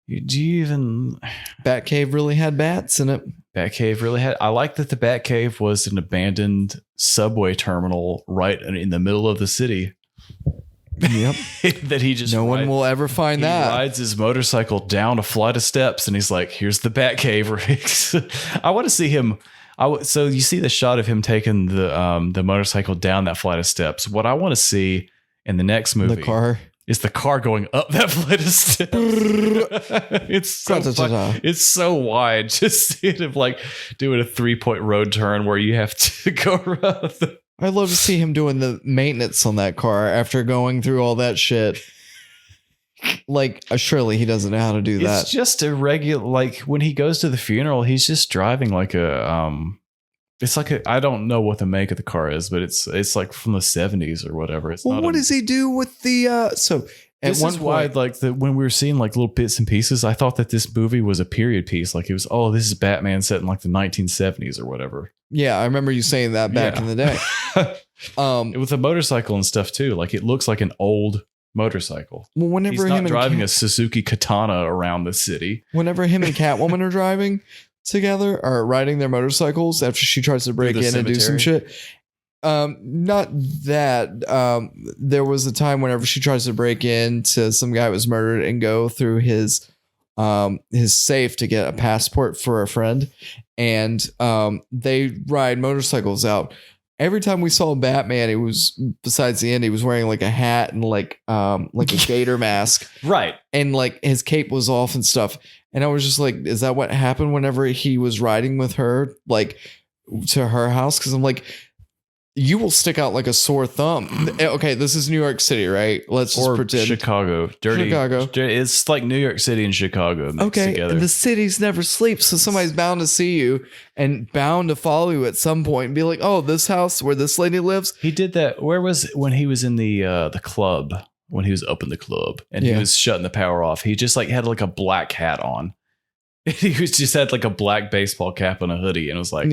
Do you even?
Batcave really had bats in it.
Batcave really had. I like that the Batcave was an abandoned subway terminal right in the middle of the city.
Yep.
That he just
no one will ever find that.
He rides his motorcycle down a flight of steps and he's like, here's the Batcave. I want to see him. So you see the shot of him taking the motorcycle down that flight of steps. What I want to see in the next movie, is the car going up that flight of steps. It's so wide. Just seeing him like doing a 3-point road turn where you have to go around.
I'd love to see him doing the maintenance on that car after going through all that shit. Like, surely he doesn't know how to do that.
It's just a regular, like when he goes to the funeral, he's just driving like it's like I don't know what the make of the car is, but it's like from the 70s or whatever. It's
well, what does he do with the so at one point,
like when we were seeing like little bits and pieces, I thought that this movie was a period piece. Like it was, oh, this is Batman set in like the 1970s or whatever.
Yeah, I remember you saying that back in the day.
With a motorcycle and stuff too. Like it looks like an old motorcycle.
Well, whenever
he's not driving a Suzuki Katana around the city.
Whenever him and Catwoman are driving together or riding their motorcycles after she tries to break in and do some shit, Not that. There was a time whenever she tries to break into some guy who was murdered and go through his safe to get a passport for a friend, and they ride motorcycles out. Every time we saw Batman, he was, besides the end, he was wearing like a hat and like a gator mask,
right?
And like his cape was off and stuff. And I was just like, is that what happened whenever he was riding with her, like to her house? Because I'm like, you will stick out like a sore thumb. Okay, this is New York City, right? Let's just pretend.
Chicago. Chicago. It's like New York City and Chicago mixed together.
And the cities never sleep, so somebody's bound to see you and bound to follow you at some point and be like, oh, this house where this lady lives.
He did that. Where was when he was in the club, when he was up in the club and he was shutting the power off? He just like had like a black hat on. He was just had like a black baseball cap and a hoodie and was like,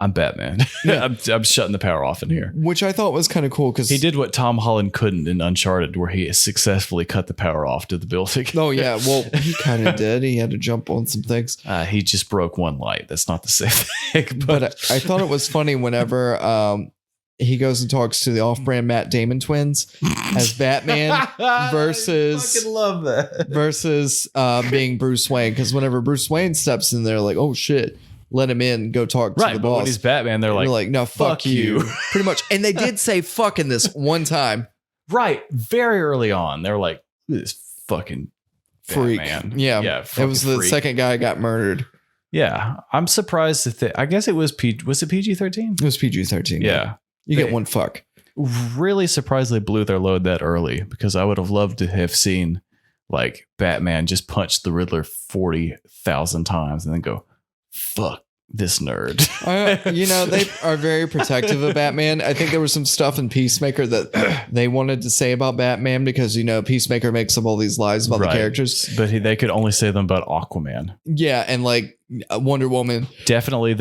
I'm Batman. I'm shutting the power off in here.
Which I thought was kind of cool because
he did what Tom Holland couldn't in Uncharted, where he successfully cut the power off to the building.
Oh, yeah. Well, he kind of did. He had to jump on some things.
He just broke one light. That's not the same thing.
But I thought it was funny whenever he goes and talks to the off-brand Matt Damon twins as Batman versus
I fucking love that.
versus being Bruce Wayne. Because whenever Bruce Wayne steps in there, like, oh, shit. Let him in, go talk to the boss.
But when he's Batman, they're like,
no, fuck you. Pretty much. And they did say fuck in this one time.
Right. Very early on. They're like, this fucking
freak.
Batman.
Yeah. It was the second guy got murdered.
Yeah. I'm surprised that I guess it was was it PG-13?
It was PG-13.
Yeah.
You get one fuck.
Really surprised they blew their load that early because I would have loved to have seen like Batman just punch the Riddler 40,000 times and then go, fuck this nerd.
They are very protective of Batman. I think there was some stuff in Peacemaker that they wanted to say about Batman because, Peacemaker makes up all these lies about the characters.
But they could only say them about Aquaman.
Yeah, and like Wonder Woman.
Definitely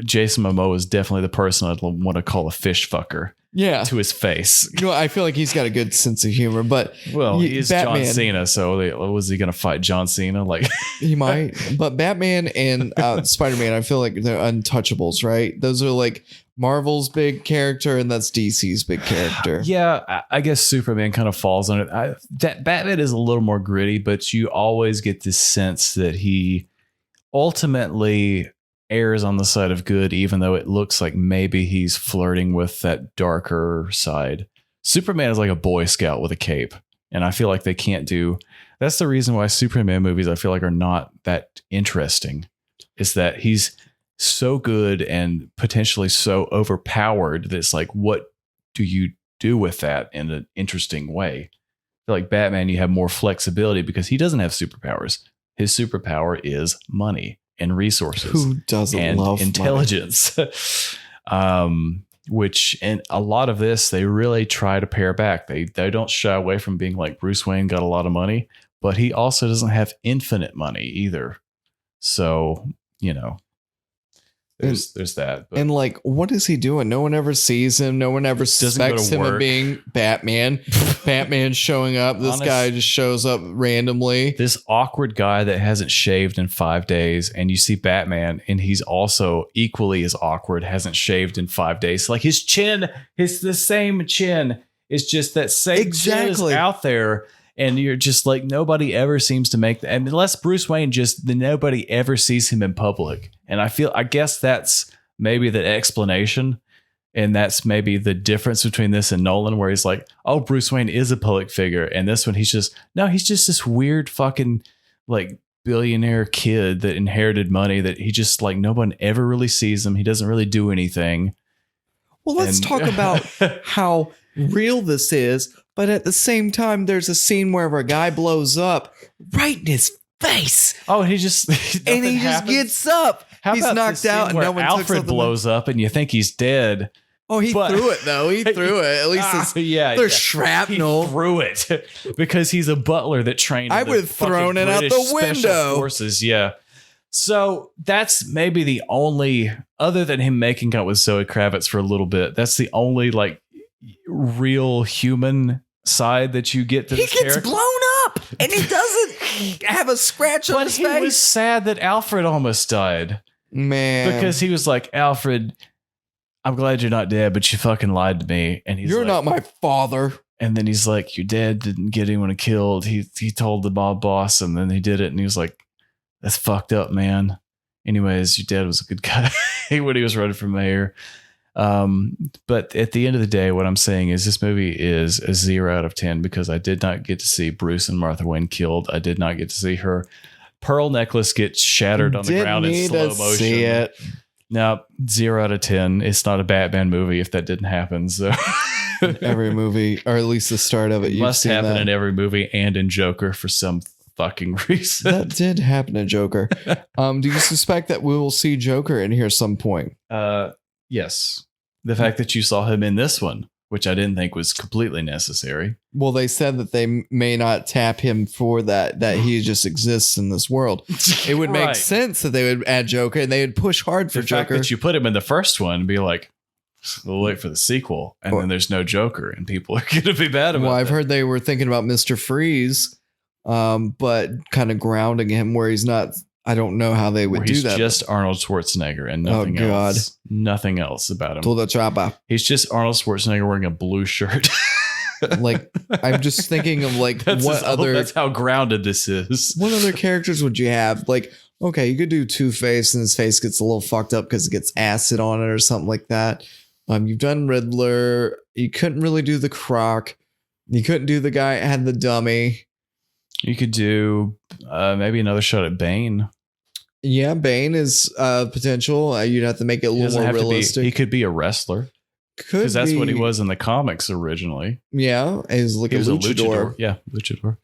Jason Momoa is definitely the person I'd want to call a fish fucker.
Yeah,
to his face.
I feel like he's got a good sense of humor, but
he's Batman, John Cena. So was he going to fight John Cena? Like
he might. But Batman and Spider-Man, I feel like they're untouchables, right? Those are like Marvel's big character, and that's DC's big character.
Yeah, I guess Superman kind of falls on it. Batman is a little more gritty, but you always get this sense that he ultimately errs on the side of good, even though it looks like maybe he's flirting with that darker side. Superman is like a Boy Scout with a cape, and I feel like they can't do. That's the reason why Superman movies I feel like are not that interesting. Is that he's so good and potentially so overpowered that it's like, what do you do with that in an interesting way? I feel like Batman, you have more flexibility because he doesn't have superpowers. His superpower is money and resources.
Who doesn't love
intelligence? Which in a lot of this, they really try to pare back. They don't shy away from being like Bruce Wayne got a lot of money, but he also doesn't have infinite money either. So, there's that. But.
And like, what is he doing? No one ever sees him. No one ever suspects him of being Batman. Batman showing up. This guy just shows up randomly.
This awkward guy that hasn't shaved in 5 days, and you see Batman, and he's also equally as awkward, hasn't shaved in 5 days. Like his chin, it's the same chin. It's just that same chin is out there. And you're just like, nobody ever seems to make that. Unless Bruce Wayne nobody ever sees him in public. And I guess that's maybe the explanation. And that's maybe the difference between this and Nolan, where he's like, oh, Bruce Wayne is a public figure. And this one, he's just this weird fucking like billionaire kid that inherited money that he just like, no one ever really sees him. He doesn't really do anything.
Well, let's talk about how real this is. But at the same time, there's a scene where a guy blows up right in his face.
Oh, he just
gets up. He's knocked out, and no one
Alfred blows up, and you think he's dead.
Oh, he threw it though. He threw it. At least there's shrapnel.
He threw it because he's a butler that trained.
I would have thrown it out the window.
Forces, yeah. So that's maybe the only, other than him making out with Zoe Kravitz for a little bit. That's the only like real human side that you get to this character.
He gets blown up and he doesn't have a scratch on his face.
But he was sad that Alfred almost died.
Man.
Because he was like, Alfred, I'm glad you're not dead, but you fucking lied to me. And
you're not my father.
And then he's like, your dad didn't get anyone killed. He told the mob boss, and then he did it. And he was like, that's fucked up, man. Anyways, your dad was a good guy when he was running for mayor. But at the end of the day, what I'm saying is this movie is a 0 out of 10 because I did not get to see Bruce and Martha Wayne killed. I did not get to see her pearl necklace get shattered on the ground in slow motion. See it. No, 0 out of 10. It's not a Batman movie if that didn't happen. So
every movie, or at least the start of it,
must happen in every movie and in Joker for some fucking reason.
That did happen in Joker. Do you suspect that we will see Joker in here some point?
Yes. The fact that you saw him in this one, which I didn't think was completely necessary.
Well, they said that they may not tap him for that he just exists in this world. It would make sense that they would add Joker and they would push hard for
the
Joker.
The fact that you put him in the first one and be like, we'll wait for the sequel, and then there's no Joker, and people are going to be bad about it.
Well, I've heard they were thinking about Mr. Freeze, but kind of grounding him where he's not. I don't know how they would do that. He's
just Arnold Schwarzenegger and nothing else. Nothing else about him.
To the chopper.
He's just Arnold Schwarzenegger wearing a blue shirt.
Like, I'm just thinking of like
that's how grounded this is.
What other characters would you have? Like, okay, you could do Two-Face and his face gets a little fucked up because it gets acid on it or something like that. You've done Riddler. You couldn't really do the Croc. You couldn't do the guy that had the dummy.
You could do maybe another shot at Bane.
Yeah, Bane is potential. You'd have to make it a little more realistic.
He could be a wrestler. Because that's what he was in the comics originally.
Yeah, he was a luchador.
Yeah, luchador.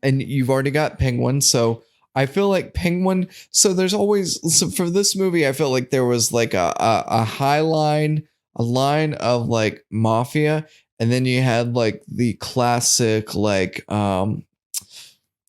And you've already got Penguin, so I feel like Penguin. So there's always for this movie, I felt like there was like a high line, a line of like mafia, and then you had like the classic like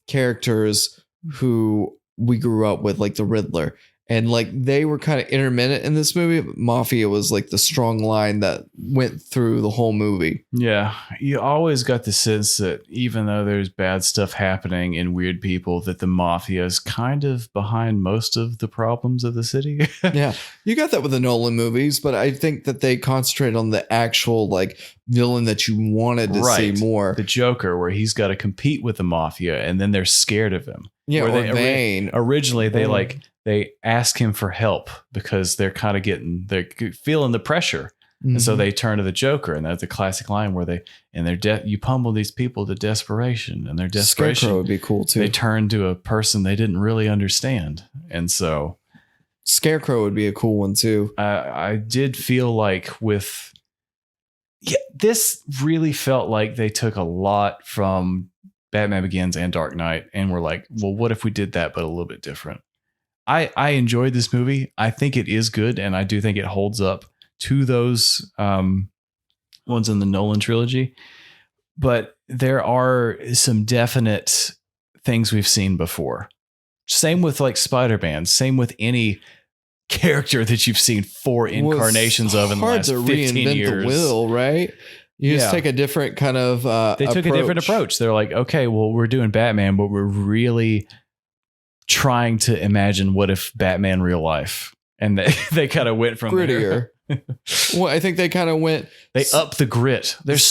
characters who we grew up with, like the Riddler. And like they were kind of intermittent in this movie. But Mafia was like the strong line that went through the whole movie.
Yeah. You always got the sense that even though there's bad stuff happening and weird people, that the Mafia is kind of behind most of the problems of the city.
Yeah. You got that with the Nolan movies, but I think that they concentrate on the actual like villain that you wanted to see more.
The Joker, where he's got to compete with the Mafia and then they're scared of him.
Yeah. Or Bane.
Originally, they ask him for help because they're feeling the pressure. Mm-hmm. And so they turn to the Joker, and that's the classic line where you pummel these people to desperation, and their desperation
Scarecrow would be cool too.
They turn to a person they didn't really understand. And so
Scarecrow would be a cool one too.
I did feel like this really felt like they took a lot from Batman Begins and Dark Knight and were like, well, what if we did that, but a little bit different? I enjoyed this movie. I think it is good, and I do think it holds up to those ones in the Nolan trilogy. But there are some definite things we've seen before. Same with like Spider-Man. Same with any character that you've seen 4 incarnations of in the last 15 years.
The wheel, right? You just take a different kind of
They took a different approach. They're like, okay, well, we're doing Batman, but we're really trying to imagine what if Batman real life, and they kind of went from
grittier. Well, I think they kind of went.
They up the grit. There's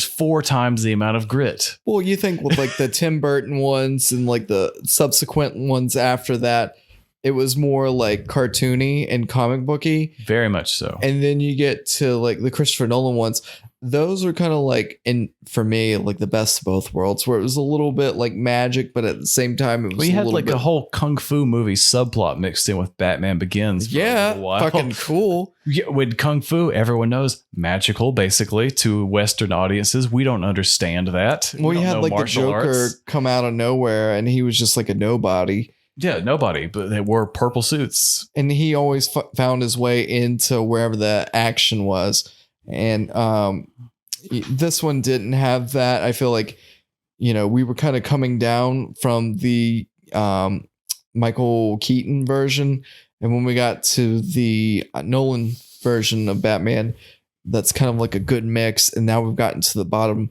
4 times the amount of grit.
Well, you think with like the Tim Burton ones and like the subsequent ones after that, it was more like cartoony and comic booky.
Very much so.
And then you get to like the Christopher Nolan ones. Those are kind of like, for me, like the best of both worlds, where it was a little bit like magic, but at the same time, it was
we had like a whole kung fu movie subplot mixed in with Batman Begins.
Yeah, fucking cool.
Yeah, with kung fu, everyone knows magical, basically, to Western audiences. We don't understand that.
Well, you had like the Joker come out of nowhere, and he was just like a nobody.
Yeah, nobody, but they wore purple suits, and
he always found his way into wherever the action was. And this one didn't have that. I feel like, we were kind of coming down from the Michael Keaton version. And when we got to the Nolan version of Batman, that's kind of like a good mix. And now we've gotten to the bottom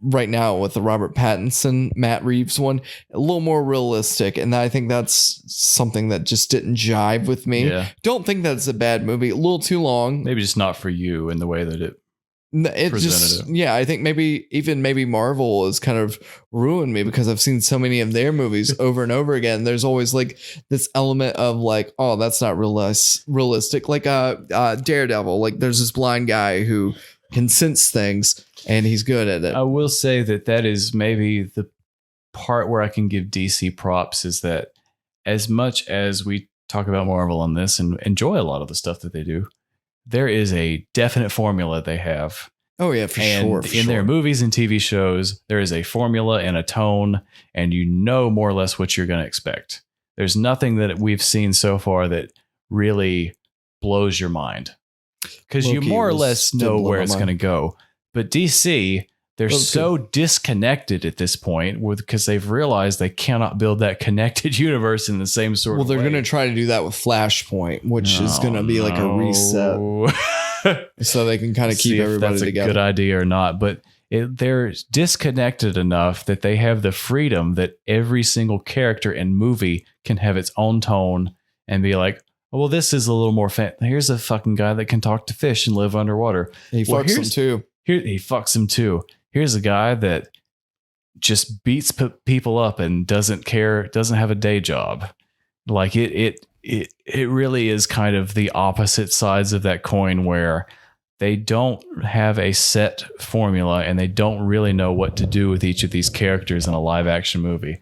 right now with the Robert Pattinson, Matt Reeves one, a little more realistic. And I think that's something that just didn't jive with me.
Yeah.
Don't think that's a bad movie. A little too long.
Maybe just not for you in the way that it
just, yeah, I think maybe Marvel has kind of ruined me because I've seen so many of their movies over and over again. There's always like this element of like, oh, that's not realistic. Like Daredevil, like there's this blind guy who can sense things and he's good at it.
I will say that is maybe the part where I can give DC props, is that as much as we talk about Marvel on this and enjoy a lot of the stuff that they do, there is a definite formula they have.
Oh yeah, for sure.
In their movies and TV shows, there is a formula and a tone, and you know more or less what you're going to expect. There's nothing that we've seen so far that really blows your mind, because you more or less know where it's going to go. But DC, they're so disconnected at this point because they've realized they cannot build that connected universe in the same sort of way.
Well, they're going to try to do that with Flashpoint, which is going to be like a reset. So they can kind of keep everybody together.
That's a good idea or not. But they're disconnected enough that they have the freedom that every single character and movie can have its own tone and be like, oh, well, this is a little more here's a fucking guy that can talk to fish and live underwater.
He fucks them too.
He fucks them too. Here's a guy that just beats people up and doesn't care, doesn't have a day job. Like it really is kind of the opposite sides of that coin, where they don't have a set formula and they don't really know what to do with each of these characters in a live action movie.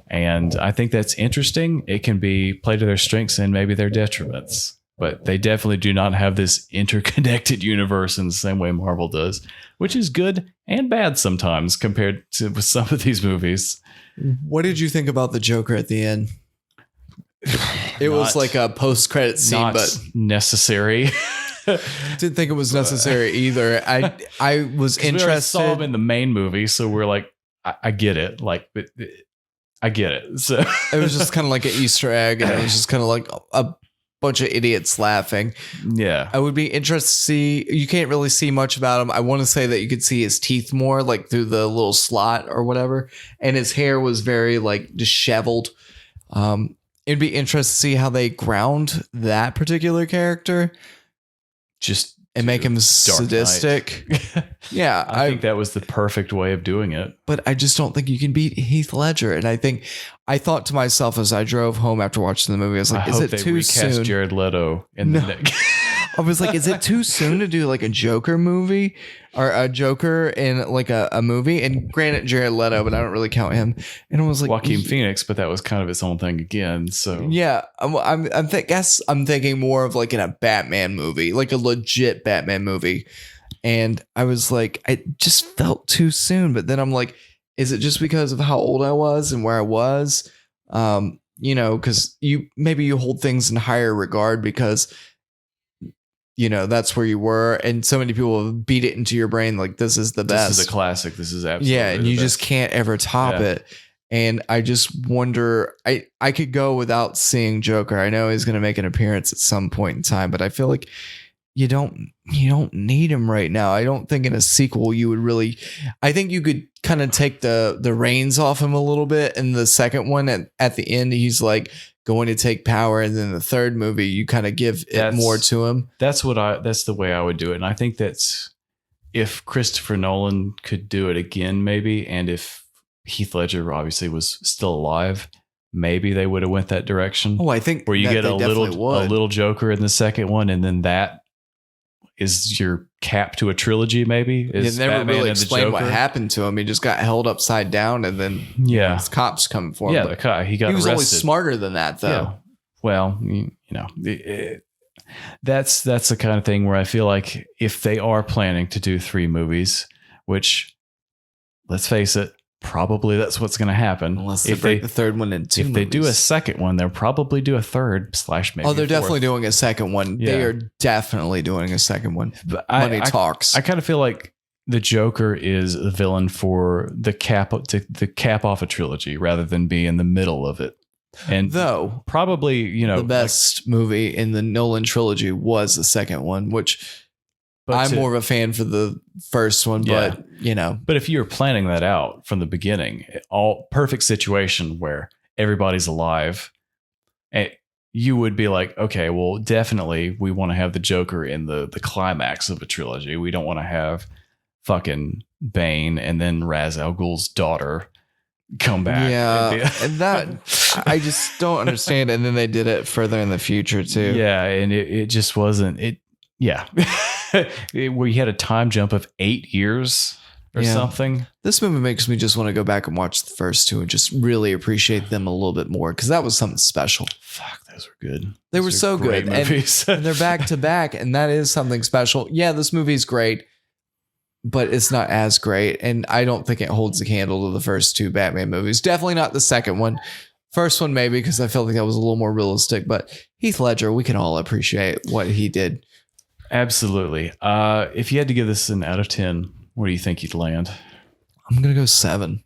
And I think that's interesting. It can be played to their strengths and maybe their detriments, but they definitely do not have this interconnected universe in the same way Marvel does, which is good and bad sometimes compared to with some of these movies.
What did you think about the Joker at the end? It was like a post-credit scene, but
necessary.
Didn't think it was necessary either. I was interested.
We saw him in the main movie, so we're like, I get it. Like, I get it. So
it was just kind of like an Easter egg, and it was just kind of like a bunch of idiots laughing.
Yeah,
I would be interested to see. You can't really see much about him. I want to say that you could see his teeth more, like through the little slot or whatever, and his hair was very like disheveled. It'd be interesting to see how they ground that particular character, and make him sadistic. Yeah,
I think that was the perfect way of doing it.
But I just don't think you can beat Heath Ledger. And I thought to myself as I drove home after watching the movie, I was like, is it too soon?
Jared Leto in the neck.
I was like, is it too soon to do like a Joker movie or a Joker in like a movie? And granted, Jared Leto, but I don't really count him. And I was like,
Joaquin Phoenix, but that was kind of its own thing again. So
yeah, I'm thinking more of like in a Batman movie, like a legit Batman movie. And I was like, I just felt too soon. But then I'm like, is it just because of how old I was and where I was? Because you hold things in higher regard because that's where you were, and so many people have beat it into your brain like this is the best.
This is a classic. This is absolutely
and you just can't ever top it. And I just wonder, I could go without seeing Joker. I know he's going to make an appearance at some point in time, but I feel like you don't need him right now. I don't think in a sequel you would really. I think you could kind of take the reins off him a little bit. In the second one, at the end, he's like going to take power, and then the third movie you kind of give it more to him.
That's the way I would do it. And I think that's if Christopher Nolan could do it again, maybe, and if Heath Ledger obviously was still alive, maybe they would have went that direction.
Oh, I think
where you get a little Joker in the second one, and then that is your cap to a trilogy. Maybe is
never
Batman
really
and the
explained what
Joker.
happened to him. He just got held upside down, and then his cops coming for him.
Yeah,
but
he was
only smarter than that, though.
Yeah. Well, that's the kind of thing where I feel like if they are planning to do 3 movies, which let's face it, probably that's what's going to happen.
Unless they break the third one in 2
If
movies.
they do a second one, they'll probably do a third / maybe.
Oh, they're
fourth.
definitely doing a second one.
Yeah.
They are definitely doing a second one.
But
Money talks.
I kind of feel like the Joker is the villain for the cap off a trilogy rather than be in the middle of it. And
though
probably,
the best movie in the Nolan trilogy was the second one, which I'm more of a fan for the first one, but
But if you're planning that out from the beginning, all perfect situation where everybody's alive, you would be like, okay, well, definitely we want to have the Joker in the climax of a trilogy. We don't want to have fucking Bane and then Ra's al Ghul's daughter come back.
Yeah, and that I just don't understand. And then they did it further in the future too.
Yeah, and it just wasn't it. Yeah, where you had a time jump of 8 years or something.
This movie makes me just want to go back and watch the first two and just really appreciate them a little bit more, because that was something special.
Fuck, those were good.
They were so good,
movies.
and they're back to back, and that is something special. Yeah, this movie's great, but it's not as great, and I don't think it holds a candle to the first two Batman movies. Definitely not the second one. First one maybe, because I felt like that was a little more realistic, but Heath Ledger, we can all appreciate what he did.
Absolutely. If you had to give this an out of 10, where do you think you'd land?
I'm going to go 7.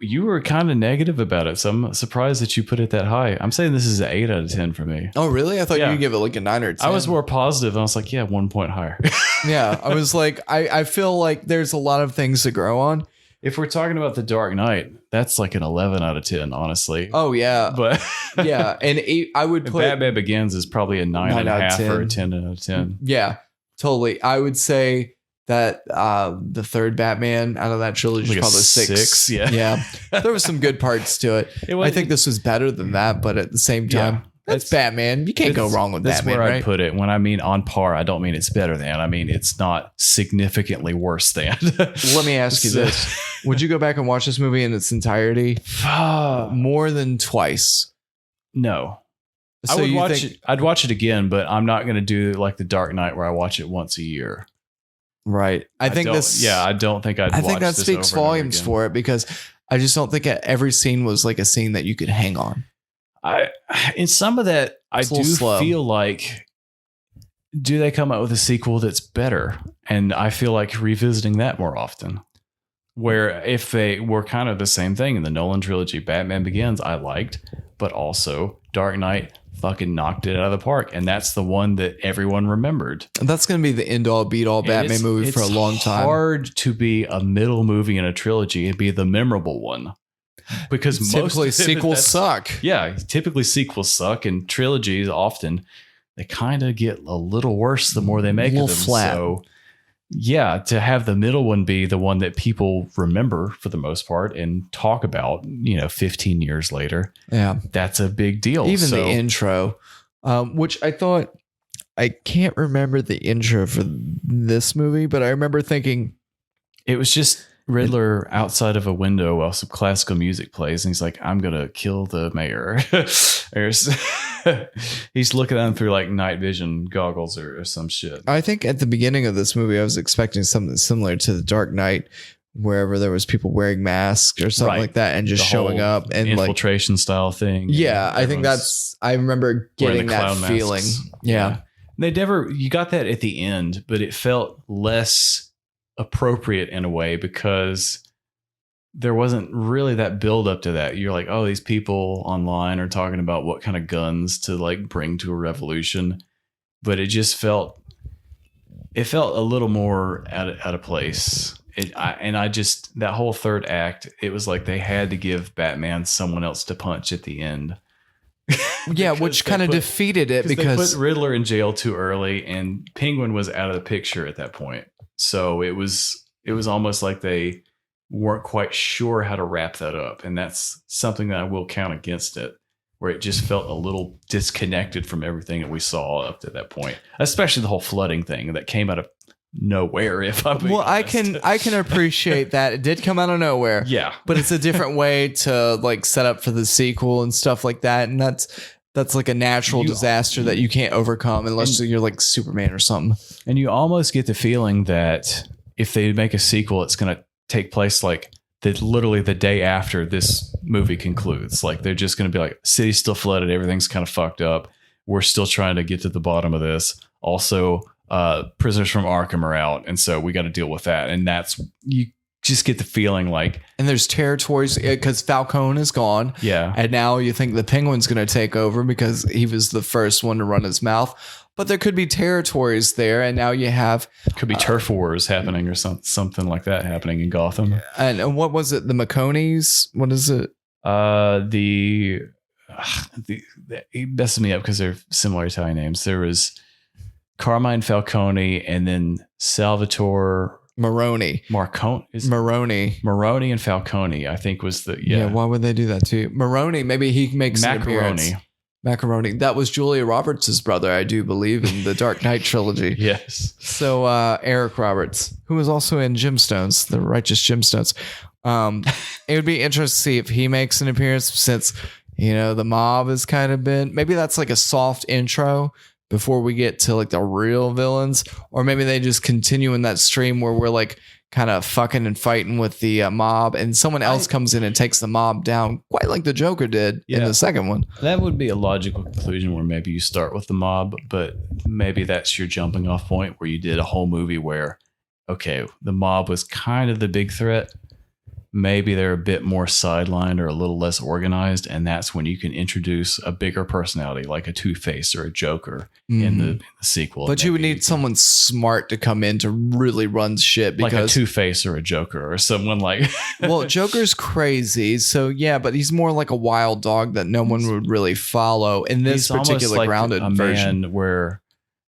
You were kind of negative about it, so I'm surprised that you put it that high. I'm saying this is an 8 out of 10 for me.
Oh, really? I thought you'd give it like a 9 or 10.
I was more positive. I was like, 1 point higher.
Yeah, I was like, I feel like there's a lot of things to grow on.
If we're talking about The Dark Knight, that's like an 11 out of 10, honestly.
Oh, yeah.
But
yeah, and I would put
Batman Begins is probably a 9.5 or a 10 out of 10.
Yeah, totally. I would say that the third Batman out of that trilogy is probably 6. Yeah. There was some good parts to it. I think this was better than that, but at the same time, that's Batman. You can't go wrong with
that's
Batman.
That's where
right?
I put it. When I mean on par, I don't mean it's better than. I mean it's not significantly worse than.
Let me ask you this. Would you go back and watch this movie in its entirety more than twice?
No.
So
I would watch it. I'd watch it again, but I'm not going to do like The Dark Knight where I watch it once a year.
Right. I think
I don't think I'd watch this. I think that
speaks volumes for it, because I just don't think every scene was like a scene that you could hang on.
In some of that, I do feel like, do they come out with a sequel that's better? And I feel like revisiting that more often. Where if they were kind of the same thing in the Nolan trilogy, Batman Begins, I liked, but also Dark Knight fucking knocked it out of the park. And that's the one that everyone remembered.
And that's going to be the end all beat all Batman movie for a long time. It's
hard to be a middle movie in a trilogy and be the memorable one. Because
typically sequels suck.
Yeah, typically sequels suck, and trilogies often they kind of get a little worse the more they make of them.
Flat.
So yeah, to have the middle one be the one that people remember for the most part and talk about, 15 years later.
Yeah,
that's a big deal.
Even the intro, which I thought, I can't remember the intro for this movie, but I remember thinking
it was just Riddler outside of a window while some classical music plays, and he's like, I'm gonna kill the mayor. He's looking at him through like night vision goggles or some shit.
I think at the beginning of this movie I was expecting something similar to The Dark Knight, wherever there was people wearing masks or something like that and just showing up and
infiltration style thing.
Yeah, I think I remember getting that feeling. Yeah.
You got that at the end, but it felt less appropriate in a way because there wasn't really that build up to that. You're like, oh, these people online are talking about what kind of guns to like bring to a revolution, but it just felt a little more out of place. That whole third act, it was like they had to give Batman someone else to punch at the end.
Yeah, which kind of defeated it because
they put Riddler in jail too early, and Penguin was out of the picture at that point. So it was almost like they weren't quite sure how to wrap that up. And that's something that I will count against it, where it just felt a little disconnected from everything that we saw up to that point, especially the whole flooding thing that came out of nowhere. If I'm being honest.
I can appreciate that. It did come out of nowhere.
Yeah.
But it's a different way to like set up for the sequel and stuff like that. And that's like a natural disaster that you can't overcome unless you're like Superman or something.
And you almost get the feeling that if they make a sequel, it's going to take place like literally the day after this movie concludes. Like they're just going to be like, city's still flooded. Everything's kind of fucked up. We're still trying to get to the bottom of this. Also, prisoners from Arkham are out. And so we got to deal with that. And you just get the feeling like,
and there's territories because Falcone is gone.
Yeah.
And now you think the Penguin's going to take over because he was the first one to run his mouth. But there could be territories there, and now you have
could be turf wars happening or something like that happening in Gotham.
And what was it? The Maconis? What is it?
He messes me up because they're similar Italian names. There was Carmine Falcone and then Salvatore
Maroni. Maroni
and Falcone, I think was the
why would they do that too? Maroni, maybe he makes an appearance. Macaroni. That was Julia Roberts' brother, I do believe, in the Dark Knight trilogy.
Yes.
So Eric Roberts, who was also in Gemstones, the Righteous Gemstones. It would be interesting to see if he makes an appearance, since the mob has kind of been. Maybe that's like a soft intro before we get to like the real villains, or maybe they just continue in that stream where we're like kind of fucking and fighting with the mob, and someone else comes in and takes the mob down, quite like the Joker did in the second one.
That would be a logical conclusion, where maybe you start with the mob, but maybe that's your jumping off point, where you did a whole movie where, okay, the mob was kind of the big threat. Maybe they're a bit more sidelined or a little less organized, and that's when you can introduce a bigger personality like a Two-Face or a Joker in the sequel.
But you would need someone smart to come in to really run shit, because
like a Two-Face or a Joker or someone like
well, Joker's crazy, so yeah, but he's more like a wild dog that no one would really follow in this particular like grounded version,
where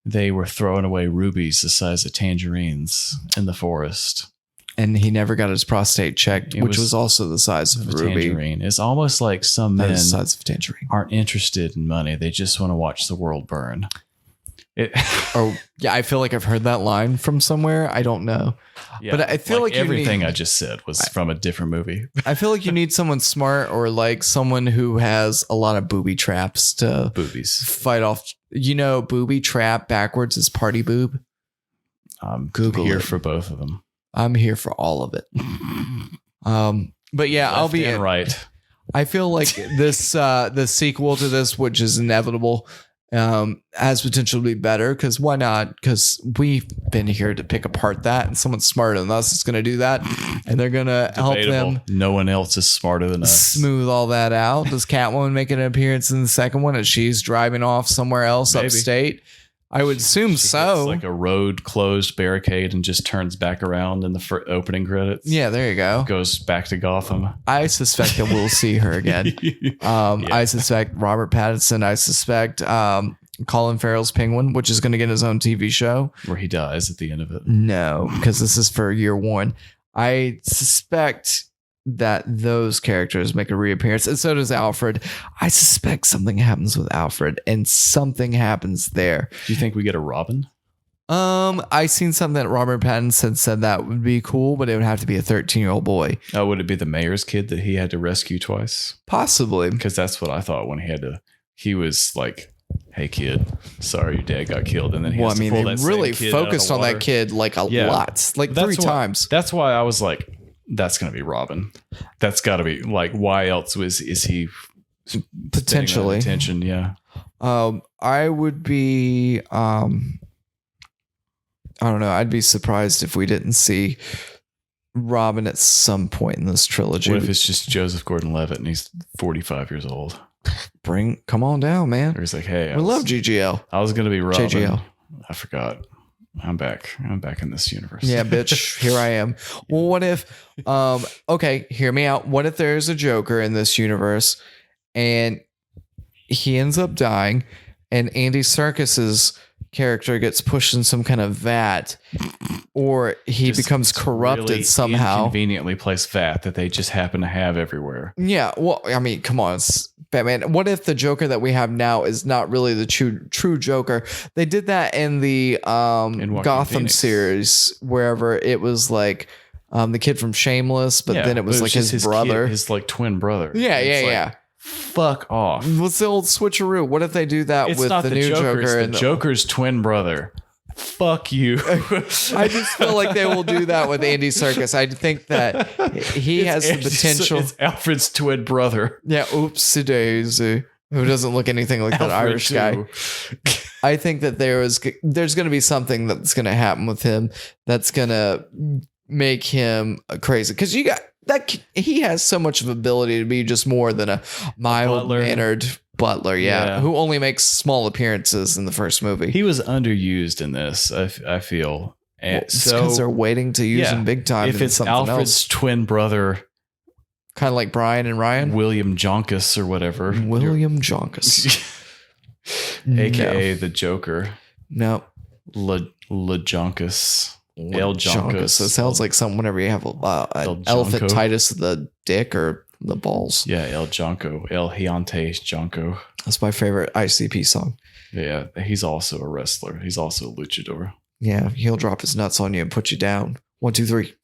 they were throwing away rubies the size of tangerines in the forest.
And he never got his prostate checked, which was also the size of a ruby.
Tangerine. It's almost like some men
the size of a tangerine
aren't interested in money. They just want to watch the world burn.
I feel like I've heard that line from somewhere. I don't know.
Yeah,
but I feel like
everything I just said was from a different movie.
I feel like you need someone smart, or like someone who has a lot of booby traps to fight off. Booby trap backwards is party boob.
Google here for both of them.
I'm here for all of it. But yeah,
Left
I'll be
and right.
I feel like this, the sequel to this, which is inevitable, has potential to be better. Because why not? Because we've been here to pick apart that, and someone smarter than us is going to do that, and they're going to help them.
No one else is smarter than us.
Smooth all that out. Does Catwoman make an appearance in the second one, as she's driving off somewhere else upstate? I would assume so.
Like a road closed barricade and just turns back around in the opening credits.
Yeah, there you go.
Goes back to Gotham.
I suspect that we'll see her again. I suspect Robert Pattinson. I suspect Colin Farrell's Penguin, which is going to get his own TV show.
Where he dies at the end of it.
No, because this is for year one. I suspect that those characters make a reappearance, and so does Alfred. I suspect something happens with Alfred, and something happens there.
Do you think we get a Robin?
I seen something that Robert Pattinson said that would be cool, but it would have to be a 13-year-old boy.
Oh, would it be the mayor's kid that he had to rescue twice?
Possibly,
because that's what I thought when he was like, "Hey kid, sorry your dad got killed," and then he has to pull that
really
same kid
focused
out of
on that kid like a lot, like three times.
That's why I was like, that's going to be Robin. That's got to be, like, why else is he
potentially
attention? Yeah.
I would be, I don't know. I'd be surprised if we didn't see Robin at some point in this trilogy.
What if it's just Joseph Gordon-Levitt and he's 45 years old?
Come on down, man.
Or he's like, hey,
we love GGL.
I was going to be Robin.
JGL.
I forgot. I'm back in this universe.
Yeah, bitch. Here I am. Well, what if, okay, hear me out. What if there's a Joker in this universe and he ends up dying, and Andy Serkis's character gets pushed in some kind of vat, or he becomes corrupted really somehow.
Conveniently placed vat that they just happen to have everywhere.
Yeah. Well, I mean, come on, it's Batman. What if the Joker that we have now is not really the true Joker? They did that in the Gotham series, wherever it was like the kid from Shameless, but then it was like his brother,
his like twin brother.
Yeah.
Fuck off.
What's the old switcheroo? What if they do that with the new Joker?
It's the Joker's twin brother. Fuck you.
I just feel like they will do that with Andy Serkis. I think that he has the potential.
It's Alfred's twin brother.
Yeah, oopsie daisy. Who doesn't look anything like that Irish guy. I think that there's going to be something that's going to happen with him that's going to make him crazy. Because you got that he has so much of ability to be just more than a mild-mannered Butler, who only makes small appearances in the first movie.
He was underused in this, I feel. And
because they're waiting to use him big time.
If it's Alfred's twin brother,
kind of like Brian and Ryan,
William Jonkus or whatever,
Jonkus,
aka the Joker.
No,
Le Jonkus. El Jonkus.
It sounds like something whenever you have an elephantitis of the dick or the balls.
Yeah, El Jonko. El Giante Jonko.
That's my favorite ICP song.
Yeah, he's also a wrestler. He's also a luchador.
Yeah, he'll drop his nuts on you and put you down. 1, 2, 3.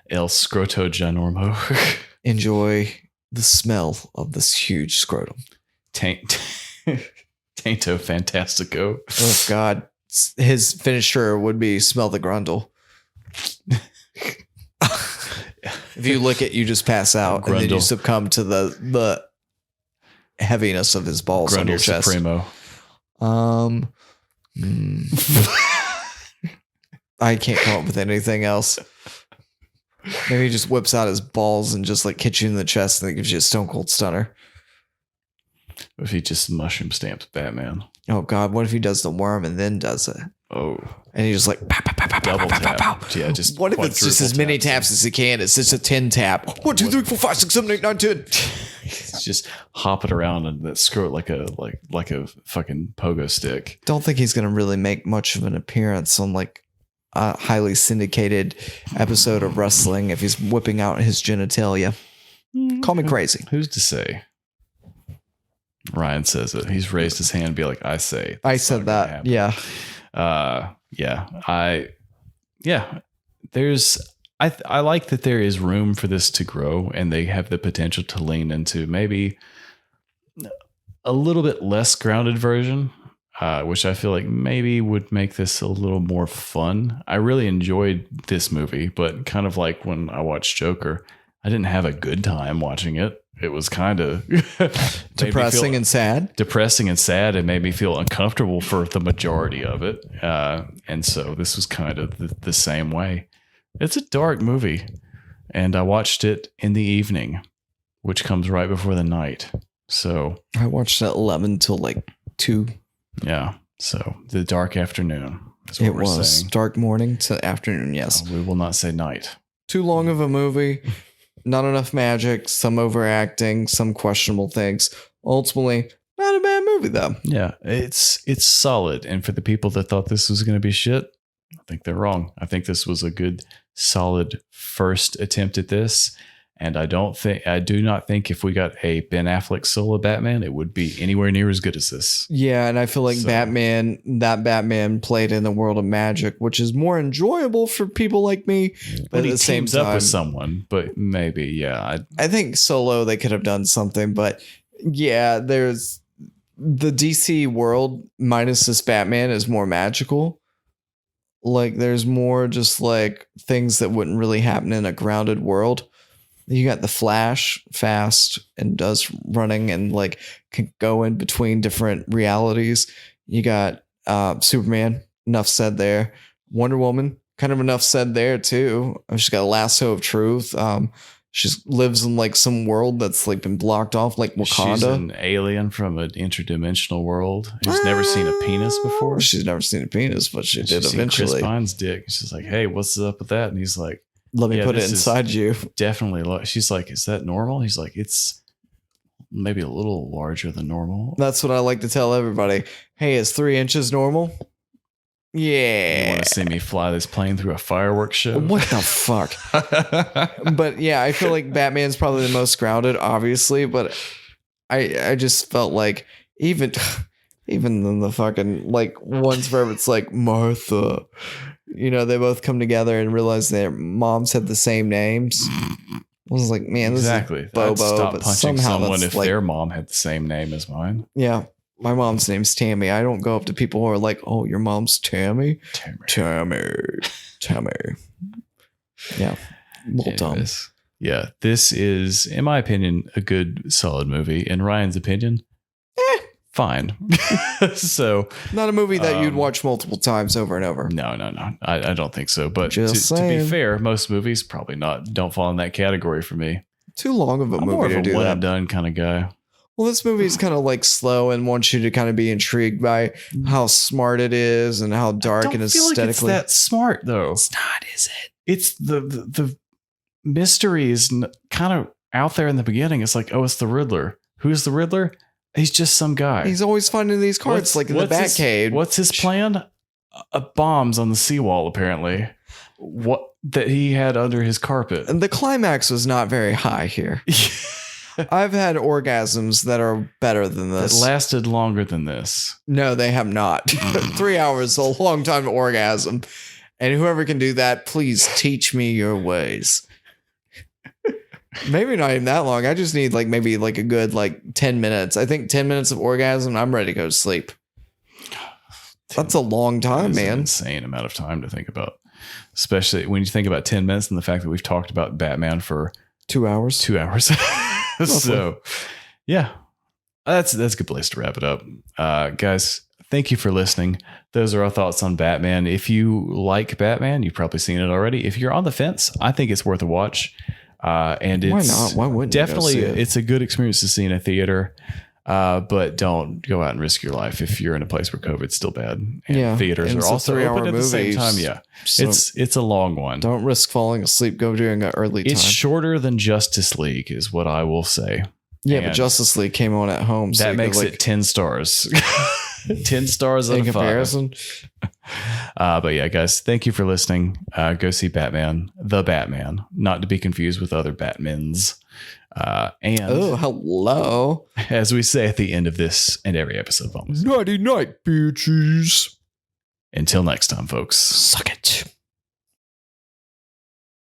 El Scroto Ginormo.
Enjoy the smell of this huge scrotum.
Tanto Fantastico.
Oh, God. His finisher would be smell the grundle. If you lick it, you just pass out, and then you succumb to the heaviness of his balls on your chest.
Supremo.
I can't come up with anything else. Maybe he just whips out his balls and just like hits you in the chest, and it gives you a stone cold stunner.
What if he just mushroom stamps Batman?
Oh God! What if he does the worm and then does it?
Oh,
and he just like pow, pow, pow, pow,
double
pow,
tap.
pow, pow.
Yeah, just
what if it's just as many taps as he can? It's just a 10 tap. 1, 2, 3, 4, 5, 6, 7, 8, 9, 10.
He's just hopping around and that screw like a fucking pogo stick.
Don't think he's gonna really make much of an appearance on like a highly syndicated episode of wrestling if he's whipping out his genitalia. Call me crazy.
Who's to say? Ryan says it. He's raised his hand and be like, I say.
I said that. Yeah.
I like that there is room for this to grow, and they have the potential to lean into maybe a little bit less grounded version, which I feel like maybe would make this a little more fun. I really enjoyed this movie, but kind of like when I watched Joker, I didn't have a good time watching it. It was kind of
depressing and sad.
Depressing and sad. It made me feel uncomfortable for the majority of it. And so this was kind of the same way. It's a dark movie. And I watched it in the evening, which comes right before the night. So
I watched it at 11 till like 2.
Yeah. So the dark afternoon is what
it was saying. Dark morning to afternoon. Yes.
We will not say night.
Too long of a movie. Not enough magic, some overacting, some questionable things. Ultimately, not a bad movie though.
Yeah, it's solid. And for the people that thought this was going to be shit, I think they're wrong. I think this was a good, solid first attempt at this. And I do not think if we got a Ben Affleck solo Batman, it would be anywhere near as good as this.
Yeah, and I feel like Batman played in the world of magic, which is more enjoyable for people like me. But
at the same time, up with someone, but maybe, yeah.
I think solo they could have done something, but yeah, there's the DC world minus this Batman is more magical. Like there's more just like things that wouldn't really happen in a grounded world. You got the Flash, fast and does running and like can go in between different realities. You got Superman, enough said there. Wonder Woman, kind of enough said there too. She's got a lasso of truth. She lives in like some world that's like been blocked off, like Wakanda.
She's an alien from an interdimensional world who's never seen a penis before.
She's never seen a penis, but she did eventually.
Chris Pine's dick. She's like, "Hey, what's up with that?" And he's like,
"Let me put it inside you."
Definitely. She's like, "Is that normal?" He's like, "It's maybe a little larger than normal."
That's what I like to tell everybody. Hey, is 3 inches normal? Yeah.
You want to see me fly this plane through a fireworks show?
What the fuck? But yeah, I feel like Batman's probably the most grounded, obviously, but I just felt like even in the fucking like ones where it's like Martha, you know, they both come together and realize their moms had the same names. I was like, man, this
exactly.
is Bobo.
I'd stop
but
punching someone if their mom had the same name as mine.
Yeah. My mom's name's Tammy. I don't go up to people who are like, "Oh, your mom's Tammy." Tammy. Yeah. A little dumb.
Yeah. This is, in my opinion, a good, solid movie. In Ryan's opinion, fine. So
not a movie that you'd watch multiple times over and over.
No. I don't think so. But to be fair, most movies probably don't fall in that category for me.
Too long of a movie
more of
to
a
do
one
that.
and done kind of guy.
Well, this movie is kind of like slow and wants you to kind of be intrigued by how smart it is and how dark and aesthetically.
Like it's that smart though.
It's not, is it?
It's the mystery is kind of out there in the beginning. It's like, oh, it's the Riddler. Who's the Riddler? He's just some guy.
He's always finding these cards like in the Batcave.
What's his plan? Bombs on the seawall, apparently. What that he had under his carpet.
And the climax was not very high here. I've had orgasms that are better than this.
That lasted longer than this.
No, they have not. 3 hours is a long time to orgasm. And whoever can do that, please teach me your ways. Maybe not even that long. I just need maybe a good 10 minutes. I think 10 minutes of orgasm, I'm ready to go to sleep. That's a long time, man.
An insane amount of time to think about. Especially when you think about 10 minutes and the fact that we've talked about Batman for
2 hours.
2 hours. So, yeah, that's a good place to wrap it up. Guys, thank you for listening. Those are our thoughts on Batman. If you like Batman, you've probably seen it already. If you're on the fence, I think it's worth a watch. And it's
why not? Why wouldn't
definitely
you go see it?
It's a good experience to see in a theater. But don't go out and risk your life if you're in a place where COVID's still bad. And theaters are also open at the same time. Yeah, so it's a long one.
Don't risk falling asleep. Go during an early time.
It's shorter than Justice League, is what I will say.
Yeah,
and
but Justice League came on at home.
That makes it 10 stars. 10 stars
in
out of
comparison.
5. But yeah, guys, thank you for listening. Go see Batman, the Batman, not to be confused with other Batmans. And
hello.
As we say at the end of this and every episode,
Nighty night, bitches.
Until next time, folks.
Suck it.